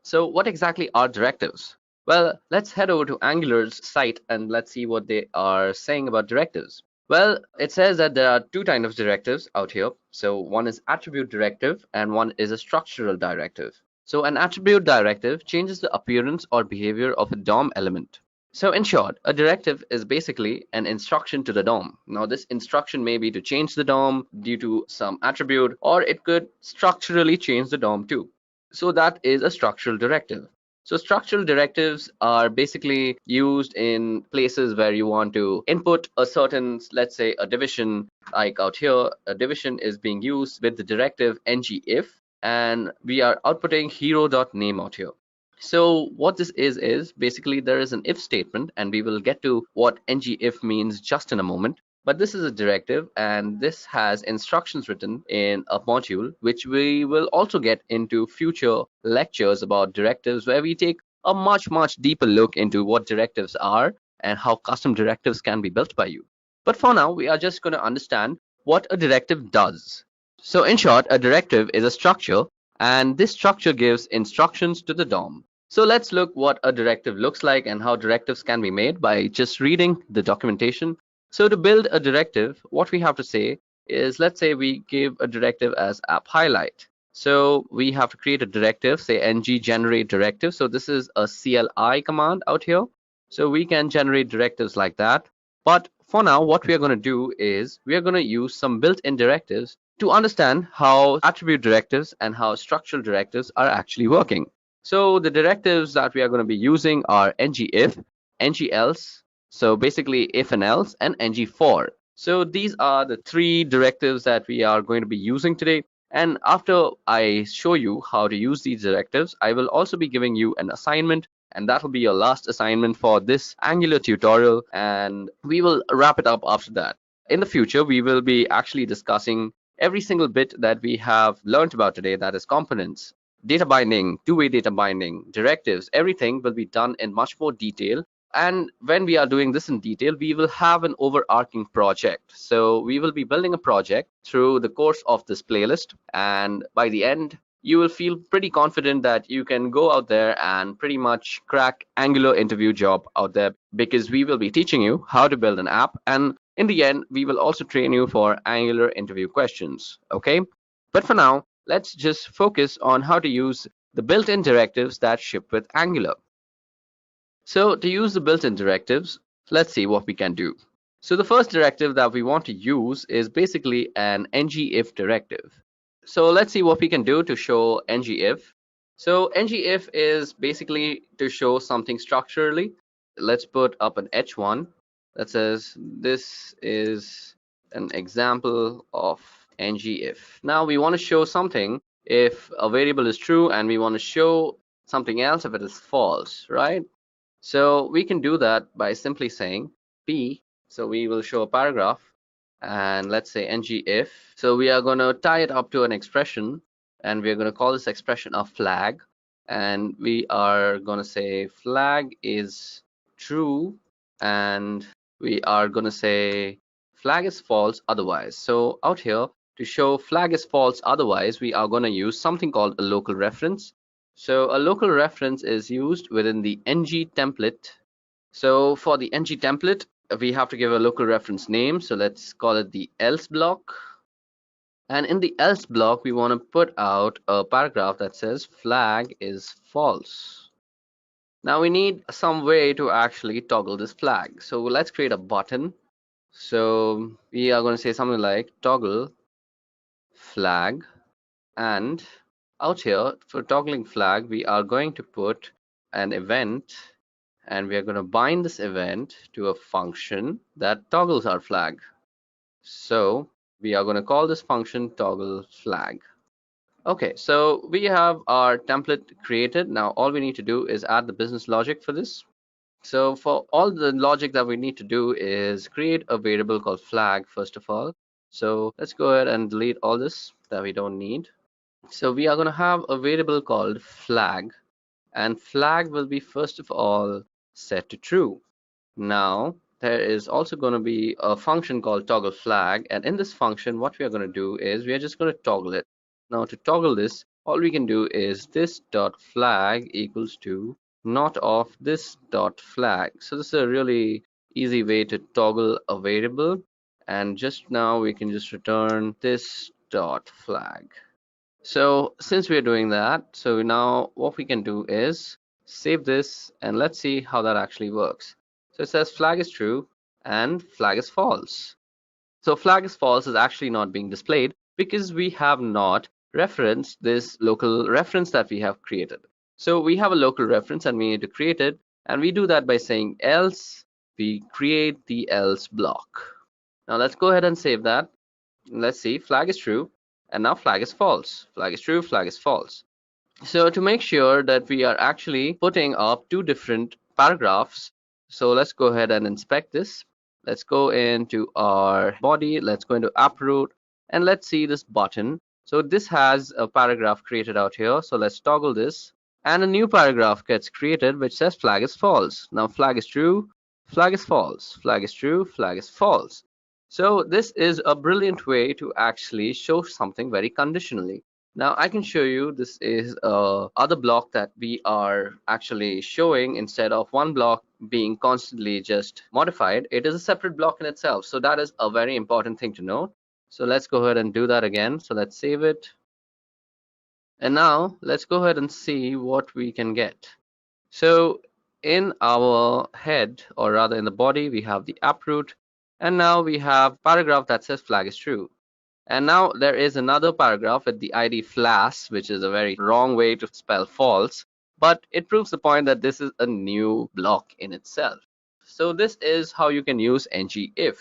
S3: So what exactly are directives? Well, let's head over to Angular's site and let's see what they are saying about directives. Well, it says that there are two kinds of directives out here. So one is attribute directive and one is a structural directive. So an attribute directive changes the appearance or behavior of a DOM element. So in short, a directive is basically an instruction to the DOM. Now this instruction may be to change the DOM due to some attribute, or it could structurally change the DOM too. So that is a structural directive. So structural directives are basically used in places where you want to input a certain, let's say a division, like out here, a division is being used with the directive ngIf, and we are outputting hero.name out here. So what this is basically there is an if statement, and we will get to what ngIf means just in a moment. But this is a directive, and this has instructions written in a module, which we will also get into future lectures about directives, where we take a much deeper look into what directives are and how custom directives can be built by you. But for now, we are just going to understand what a directive does. So in short, a directive is a structure, and this structure gives instructions to the DOM. So let's look what a directive looks like and how directives can be made by just reading the documentation. So to build a directive, what we have to say is, let's say we give a directive as app highlight. So we have to create a directive, say ng generate directive. So this is a CLI command out here. So we can generate directives like that. But for now, what we are going to do is we are going to use some built-in directives to understand how attribute directives and how structural directives are actually working. So the directives that we are going to be using are ngIf, ngElse, so basically if and else, and ng-for. So these are the three directives that we are going to be using today. And after I show you how to use these directives, I will also be giving you an assignment, and that will be your last assignment for this Angular tutorial, and we will wrap it up after that. In the future, we will be actually discussing every single bit that we have learned about today, that is components, data binding, two-way data binding, directives, everything will be done in much more detail. And when we are doing this in detail, we will have an overarching project. So we will be building a project through the course of this playlist. And by the end, you will feel pretty confident that you can go out there and pretty much crack Angular interview job out there, because we will be teaching you how to build an app. And in the end, we will also train you for Angular interview questions. Okay. But for now, let's just focus on how to use the built-in directives that ship with Angular. So to use the built-in directives, let's see what we can do. So the first directive that we want to use is basically an ngIf directive. So let's see what we can do to show ngIf. So ngIf is basically to show something structurally. Let's put up an h1 that says this is an example of ngIf. Now we want to show something if a variable is true, and we want to show something else if it is false, right? So we can do that by simply saying p. So we will show a paragraph, and let's say ngIf. So we are going to tie it up to an expression, and we are going to call this expression a flag, and we are going to say flag is true, and we are going to say flag is false otherwise. So out here, to show flag is false otherwise, we are going to use something called a local reference. So a local reference is used within the ng template. So for the ng template, we have to give a local reference name. So let's call it the else block. And in the else block, we want to put out a paragraph that says flag is false. Now we need some way to actually toggle this flag. So let's create a button. So we are going to say something like toggle flag, and out here for toggling flag, we are going to put an event, and we are going to bind this event to a function that toggles our flag. So we are going to call this function toggle flag. Okay, so we have our template created. Now all we need to do is add the business logic for this. So for all the logic that we need to do is create a variable called flag first of all. So let's go ahead and delete all this that we don't need. So we are going to have a variable called flag, and flag will be first of all set to true. Now there is also going to be a function called toggle flag, and in this function what we are going to do is we are just going to toggle it. Now to toggle this, all we can do is this dot flag equals to not of this dot flag. So this is a really easy way to toggle a variable, and just now we can just return this dot flag. So since we're doing that, so now what we can do is save this, and let's see how that actually works. So it says flag is true and flag is false. So flag is false is actually not being displayed because we have not referenced this local reference that we have created. So we have a local reference and we need to create it, and we do that by saying else. We create the else block. Now let's go ahead and save that. Let's see, flag is true, and now flag is false. Flag is true, flag is false. So to make sure that we are actually putting up two different paragraphs, so let's go ahead and inspect this. Let's go into our body, let's go into uproot, and let's see this button. So this has a paragraph created out here, so let's toggle this, and a new paragraph gets created which says flag is false. Now flag is true, flag is false, flag is true, flag is false. So this is a brilliant way to actually show something very conditionally. Now I can show you this is other block that we are actually showing. Instead of one block being constantly just modified, it is a separate block in itself. So that is a very important thing to note. So let's go ahead and do that again. So let's save it. And now let's go ahead and see what we can get. So in our head, or rather in the body, we have the app root. And now we have paragraph that says flag is true. And now there is another paragraph with the ID flas, which is a very wrong way to spell false, but it proves the point that this is a new block in itself. So this is how you can use ngIf.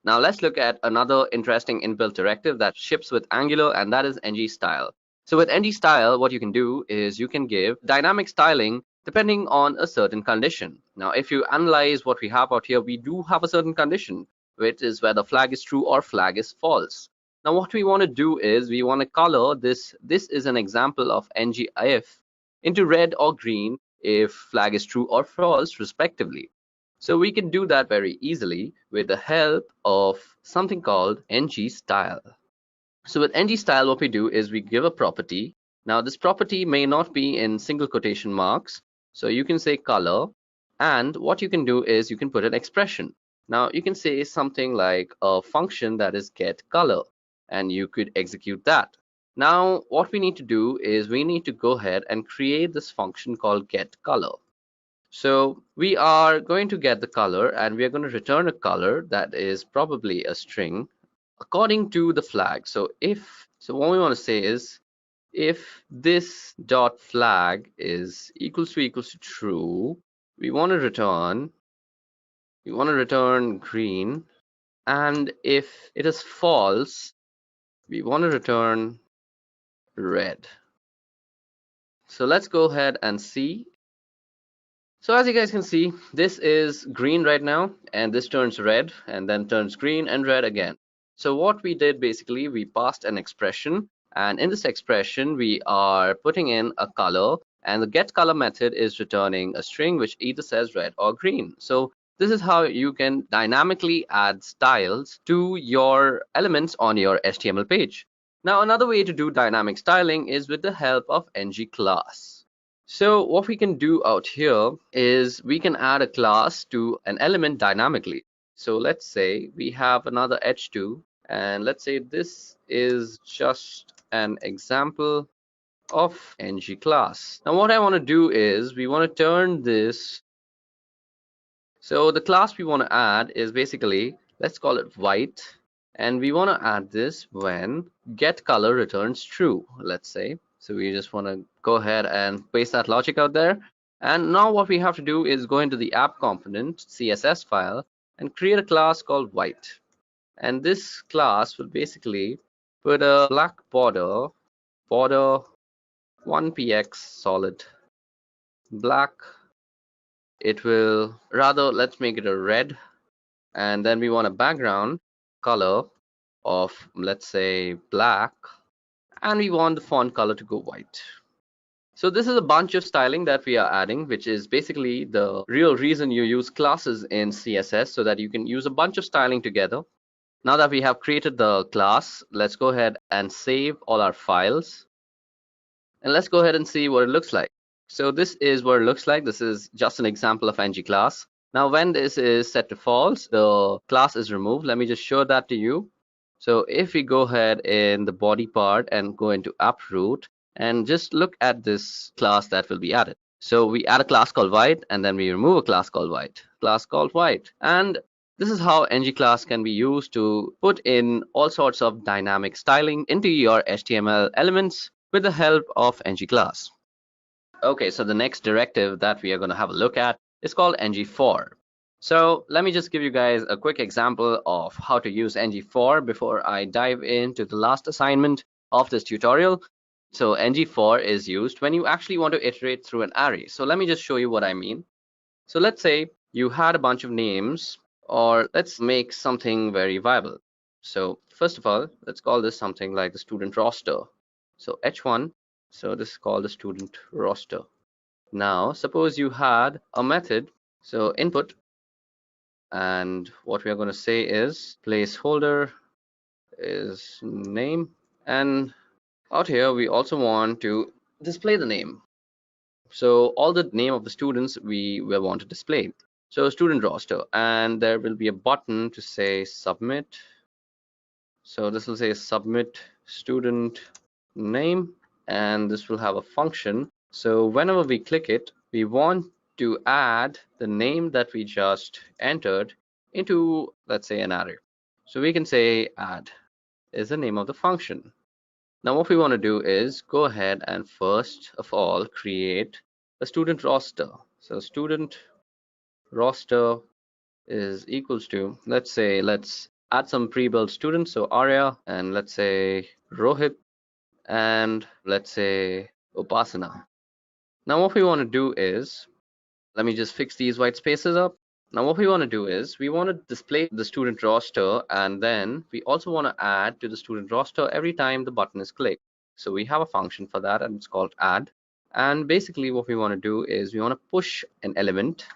S3: Now let's look at another interesting inbuilt directive that ships with Angular, and that is ngStyle. So with ngStyle, what you can do is you can give dynamic styling depending on a certain condition. Now, if you analyze what we have out here, we do have a certain condition, which is whether flag is true or flag is false. Now, what we want to do is we want to color this. This is an example of ngIf into red or green if flag is true or false, respectively. So we can do that very easily with the help of something called ngStyle. So with ngStyle, what we do is we give a property. Now this property may not be in single quotation marks. So you can say color, and what you can do is you can put an expression. Now you can say something like a function that is get color, and you could execute that. Now what we need to do is we need to go ahead and create this function called get color. So we are going to get the color, and we are going to return a color that is probably a string according to the flag. So what we want to say is if this dot flag is equals to true, we want to return green, and if it is false, we want to return red. So let's go ahead and see. So as you guys can see, this is green right now, and this turns red, and then turns green and red again. So what we did basically, we passed an expression, and in this expression, we are putting in a color, and the get color method is returning a string which either says red or green. So this is how you can dynamically add styles to your elements on your HTML page. Now, another way to do dynamic styling is with the help of ngClass. So what we can do out here is we can add a class to an element dynamically. So let's say we have another h2, and let's say this is just an example of ngClass. Now what I want to do is we want to turn this. So the class we want to add is basically, let's call it white, and we want to add this when get color returns true, let's say. So we just want to go ahead and paste that logic out there. And now what we have to do is go into the app component CSS file and create a class called white. And this class will basically put a black border 1px solid black. It will rather, let's make it a red, and then we want a background color of, let's say, black, and we want the font color to go white. So this is a bunch of styling that we are adding, which is basically the real reason you use classes in CSS, so that you can use a bunch of styling together. Now that we have created the class, let's go ahead and save all our files, and let's go ahead and see what it looks like. So this is what it looks like. This is just an example of ngClass. Now when this is set to false, the class is removed. Let me just show that to you. So if we go ahead in the body part and go into app root and just look at this class that will be added. So we add a class called white, and then we remove a class called white, and this is how ngClass can be used to put in all sorts of dynamic styling into your HTML elements with the help of ngClass. Okay, so the next directive that we are going to have a look at is called ngFor. So let me just give you guys a quick example of how to use ngFor before I dive into the last assignment of this tutorial. So ngFor is used when you actually want to iterate through an array. So let me just show you what I mean. So let's say you had a bunch of names, or let's make something very viable. So first of all, let's call this something like the student roster. So h1, so this is called the student roster. Now suppose you had a method, so input, and what we are going to say is placeholder is name, and Out here, we also want to display the name. So all the name of the students we will want to display. So student roster, and there will be a button to say submit. So this will say submit student name, and this will have a function. So whenever we click it, we want to add the name that we just entered into, let's say, an array. So we can say add is the name of the function. Now what we want to do is go ahead and first of all create a student roster. So student roster is equals to, let's add some pre-built students. So Arya, and let's say Rohit, and let's say Upasana. Now what we want to do is, let me just fix these white spaces up. Now what we want to do is we want to display the student roster, and then we also want to add to the student roster every time the button is clicked. So we have a function for that, and it's called add. And basically what we want to do is we want to push an element.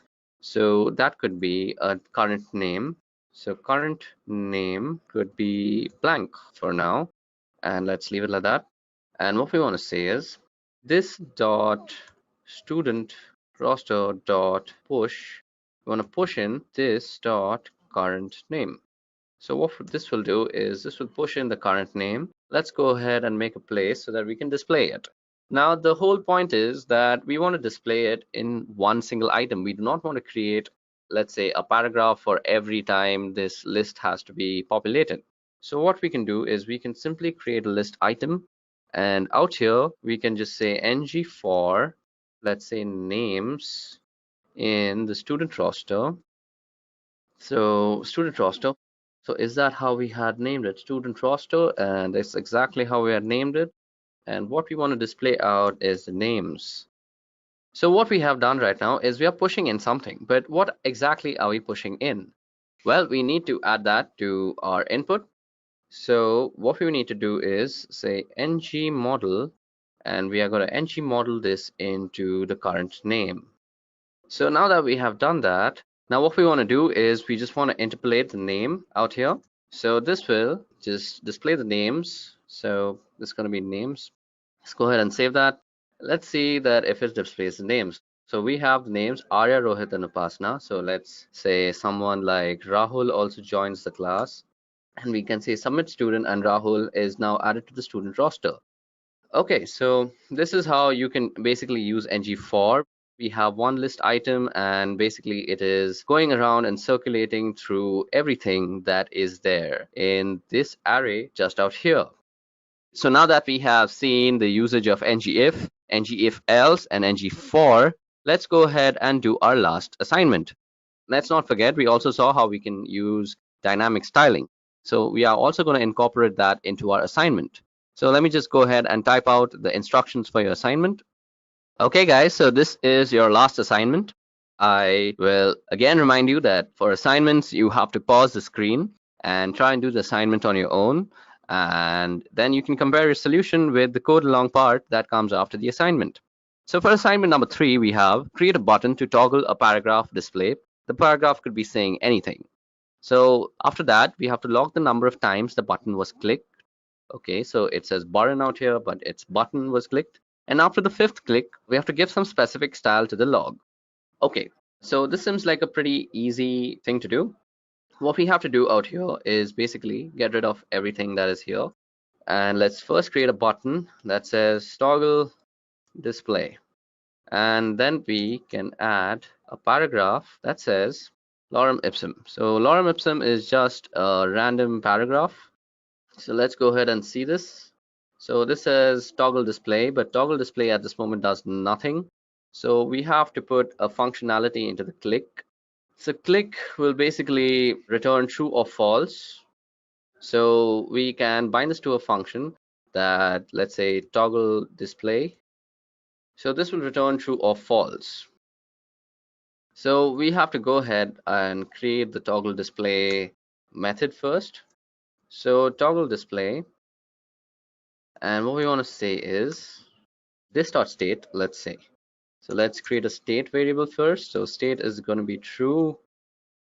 S3: So that could be a current name. So current name could be blank for now, and let's leave it like that. And what we want to say is this dot student roster dot push, we want to push in this dot current name. So what this will do is this will push in the current name. Let's go ahead and make a place so that we can display it. Now the whole point is that we want to display it in one single item. We do not want to create, let's say, a paragraph for every time this list has to be populated. So what we can do is we can simply create a list item, and out here we can just say ng for, let's say, names in the student roster. So student roster. So is that how we had named it? Student roster, and that's exactly how we had named it. And what we want to display out is the names. So what we have done right now is we are pushing in something, but what exactly are we pushing in? Well, we need to add that to our input. So what we need to do is say ng model, and we are going to ng model this into the current name. So now that we have done that, now what we want to do is we just want to interpolate the name out here. So this will just display the names. So this is going to be names. Let's go ahead and save that. Let's see that if it displays the names. So we have the names Arya, Rohit, and Upasana. So let's say someone like Rahul also joins the class. And we can say submit student, and Rahul is now added to the student roster. Okay, so this is how you can basically use ng-for. We have one list item, and basically it is going around and circulating through everything that is there in this array just out here. So now that we have seen the usage of ngIf, ngIf else, and ng-for, let's go ahead and do our last assignment. Let's not forget, we also saw how we can use dynamic styling. So we are also going to incorporate that into our assignment. So let me just go ahead and type out the instructions for your assignment. Okay, guys, so this is your last assignment. I will again remind you that for assignments, you have to pause the screen and try and do the assignment on your own. And then you can compare your solution with the code along part that comes after the assignment. So for assignment number 3, we have create a button to toggle a paragraph display. The paragraph could be saying anything. So after that, we have to log the number of times the button was clicked. Okay, so it says button out here, but its button was clicked. And after the 5th click, we have to give some specific style to the log. Okay, so this seems like a pretty easy thing to do. What we have to do out here is basically get rid of everything that is here. And let's first create a button that says toggle display. And then we can add a paragraph that says lorem ipsum. So lorem ipsum is just a random paragraph. So let's go ahead and see this. So this says toggle display, but toggle display at this moment does nothing. So we have to put a functionality into the click. So click will basically return true or false. So we can bind this to a function that, let's say, toggle display. So this will return true or false. So we have to go ahead and create the toggle display method first. So toggle display, and what we want to say is this dot state, let's say. So let's create a state variable first. So state is going to be true,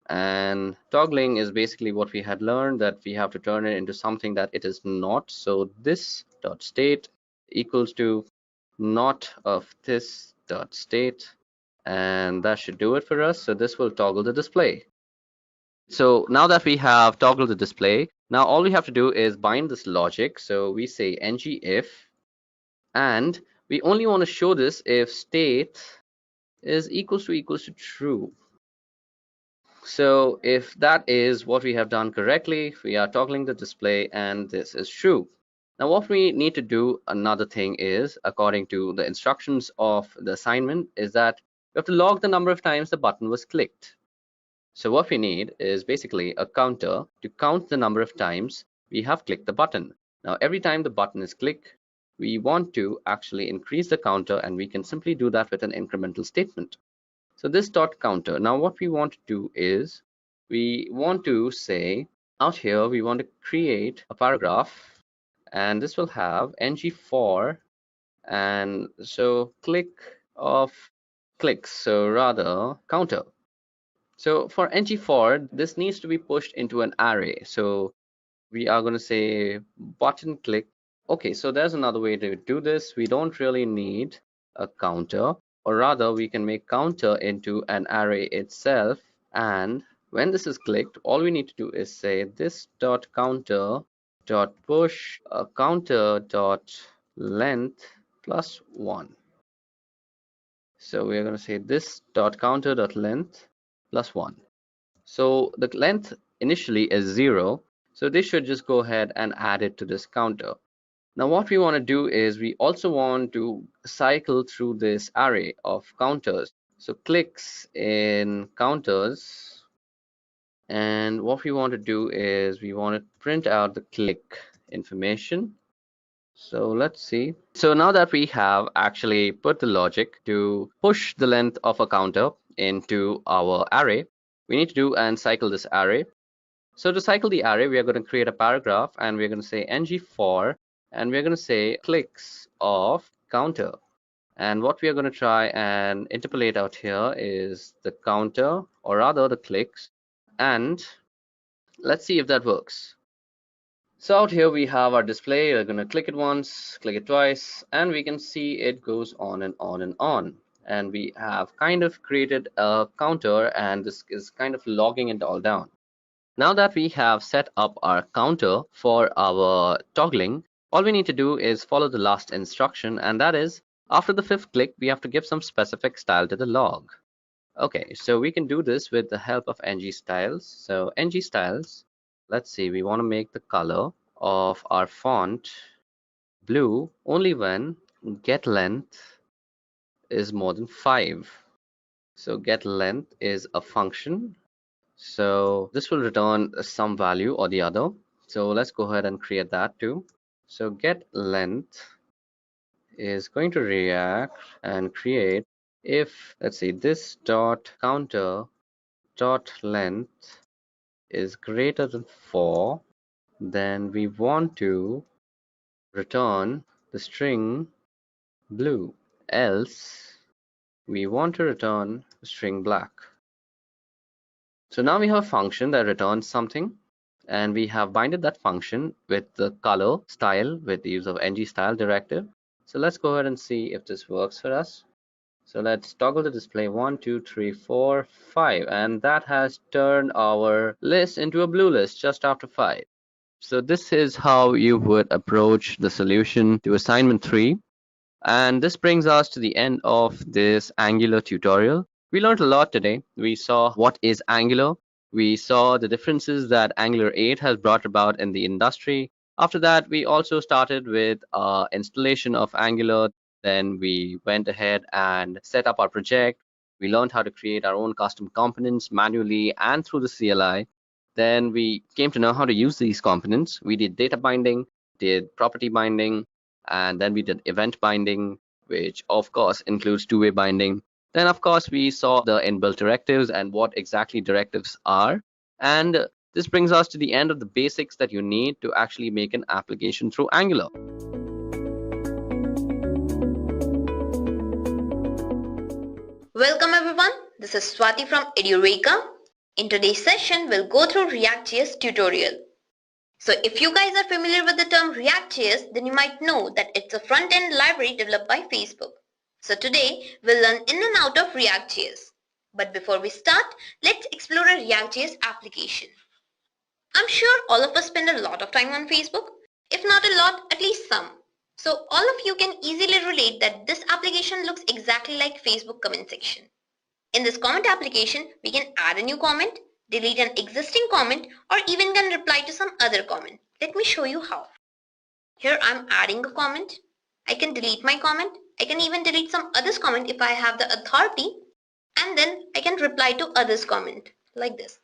S3: and toggling is basically what we had learned, that we have to turn it into something that it is not. So this dot state equals to not of this dot state, and that should do it for us. So this will toggle the display. So now that we have toggled the display, now all we have to do is bind this logic. So we say ng if, and we only want to show this if state is equals to true. So if that is what we have done correctly, we are toggling the display and this is true. Now what we need to do, another thing is, according to the instructions of the assignment, is that we have to log the number of times the button was clicked. So what we need is basically a counter to count the number of times we have clicked the button. Now every time the button is clicked, we want to actually increase the counter, and we can simply do that with an incremental statement. So this dot counter, now what we want to do is we want to say out here, we want to create a paragraph, and this will have ng for, and so click of clicks, so rather counter. So for ng for, this needs to be pushed into an array. So we are going to say button click. Okay, so there's another way to do this. We don't really need a counter, or rather we can make counter into an array itself. And when this is clicked, all we need to do is say this dot counter dot push a counter dot length plus 1. So we're going to say this dot counter dot length plus 1. So the length initially is 0. So this should just go ahead and add it to this counter. Now what we want to do is we also want to cycle through this array of counters. So clicks in counters, and what we want to do is we want to print out the click information. So let's see. So now that we have actually put the logic to push the length of a counter into our array, we need to do and cycle this array. So to cycle the array, we are going to create a paragraph, and we're going to say ng for, and we're going to say clicks of counter. And what we are going to try and interpolate out here is the counter, or rather the clicks, and let's see if that works. So out here we have our display. We're going to click it once, click it twice, and we can see it goes on and on and on. And we have kind of created a counter, and this is kind of logging it all down. Now that we have set up our counter for our toggling, all we need to do is follow the last instruction, and that is after the 5th click, we have to give some specific style to the log. Okay, so we can do this with the help of ng styles. So ng styles, let's see, we want to make the color of our font blue only when get length is more than 5. So get length is a function. So this will return some value or the other. So let's go ahead and create that too. So get length is going to react and create if, let's see, this dot counter dot length is greater than 4, then we want to return the string blue, else we want to return the string black. So now we have a function that returns something, and we have binded that function with the color style with the use of ng style directive. So let's go ahead and see if this works for us. So let's toggle the display 1, 2, 3, 4, 5, and that has turned our list into a blue list just after 5. So this is how you would approach the solution to assignment 3. And this brings us to the end of this Angular tutorial. We learned a lot today. We saw what is Angular. We saw the differences that Angular 8 has brought about in the industry. After that, we also started with installation of Angular. Then we went ahead and set up our project. We learned how to create our own custom components manually and through the CLI. Then we came to know how to use these components. We did data binding, did property binding, and then we did event binding, which of course includes two-way binding. Then of course we saw the inbuilt directives and what exactly directives are. And this brings us to the end of the basics that you need to actually make an application through Angular.
S4: Welcome everyone, this is Swati from Edureka. In today's session, we'll go through React.js tutorial. So if you guys are familiar with the term React.js, then you might know that it's a front-end library developed by Facebook. So today we'll learn in and out of React.js. But before we start, let's explore a React.js application. I'm sure all of us spend a lot of time on Facebook. If not a lot, at least some. So all of you can easily relate that this application looks exactly like Facebook comment section. In this comment application, we can add a new comment, delete an existing comment, or even can reply to some other comment. Let me show you how. Here I'm adding a comment. I can delete my comment. I can even delete some others comment if I have the authority. And then I can reply to others comment like this.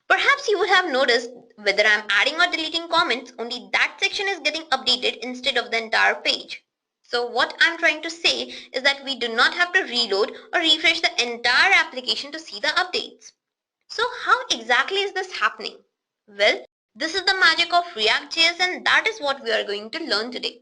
S4: Perhaps you would have noticed whether I'm adding or deleting comments, only that section is getting updated instead of the entire page. So what I'm trying to say is that we do not have to reload or refresh the entire application to see the updates. So how exactly is this happening? Well, this is the magic of React.js and that is what we are going to learn today.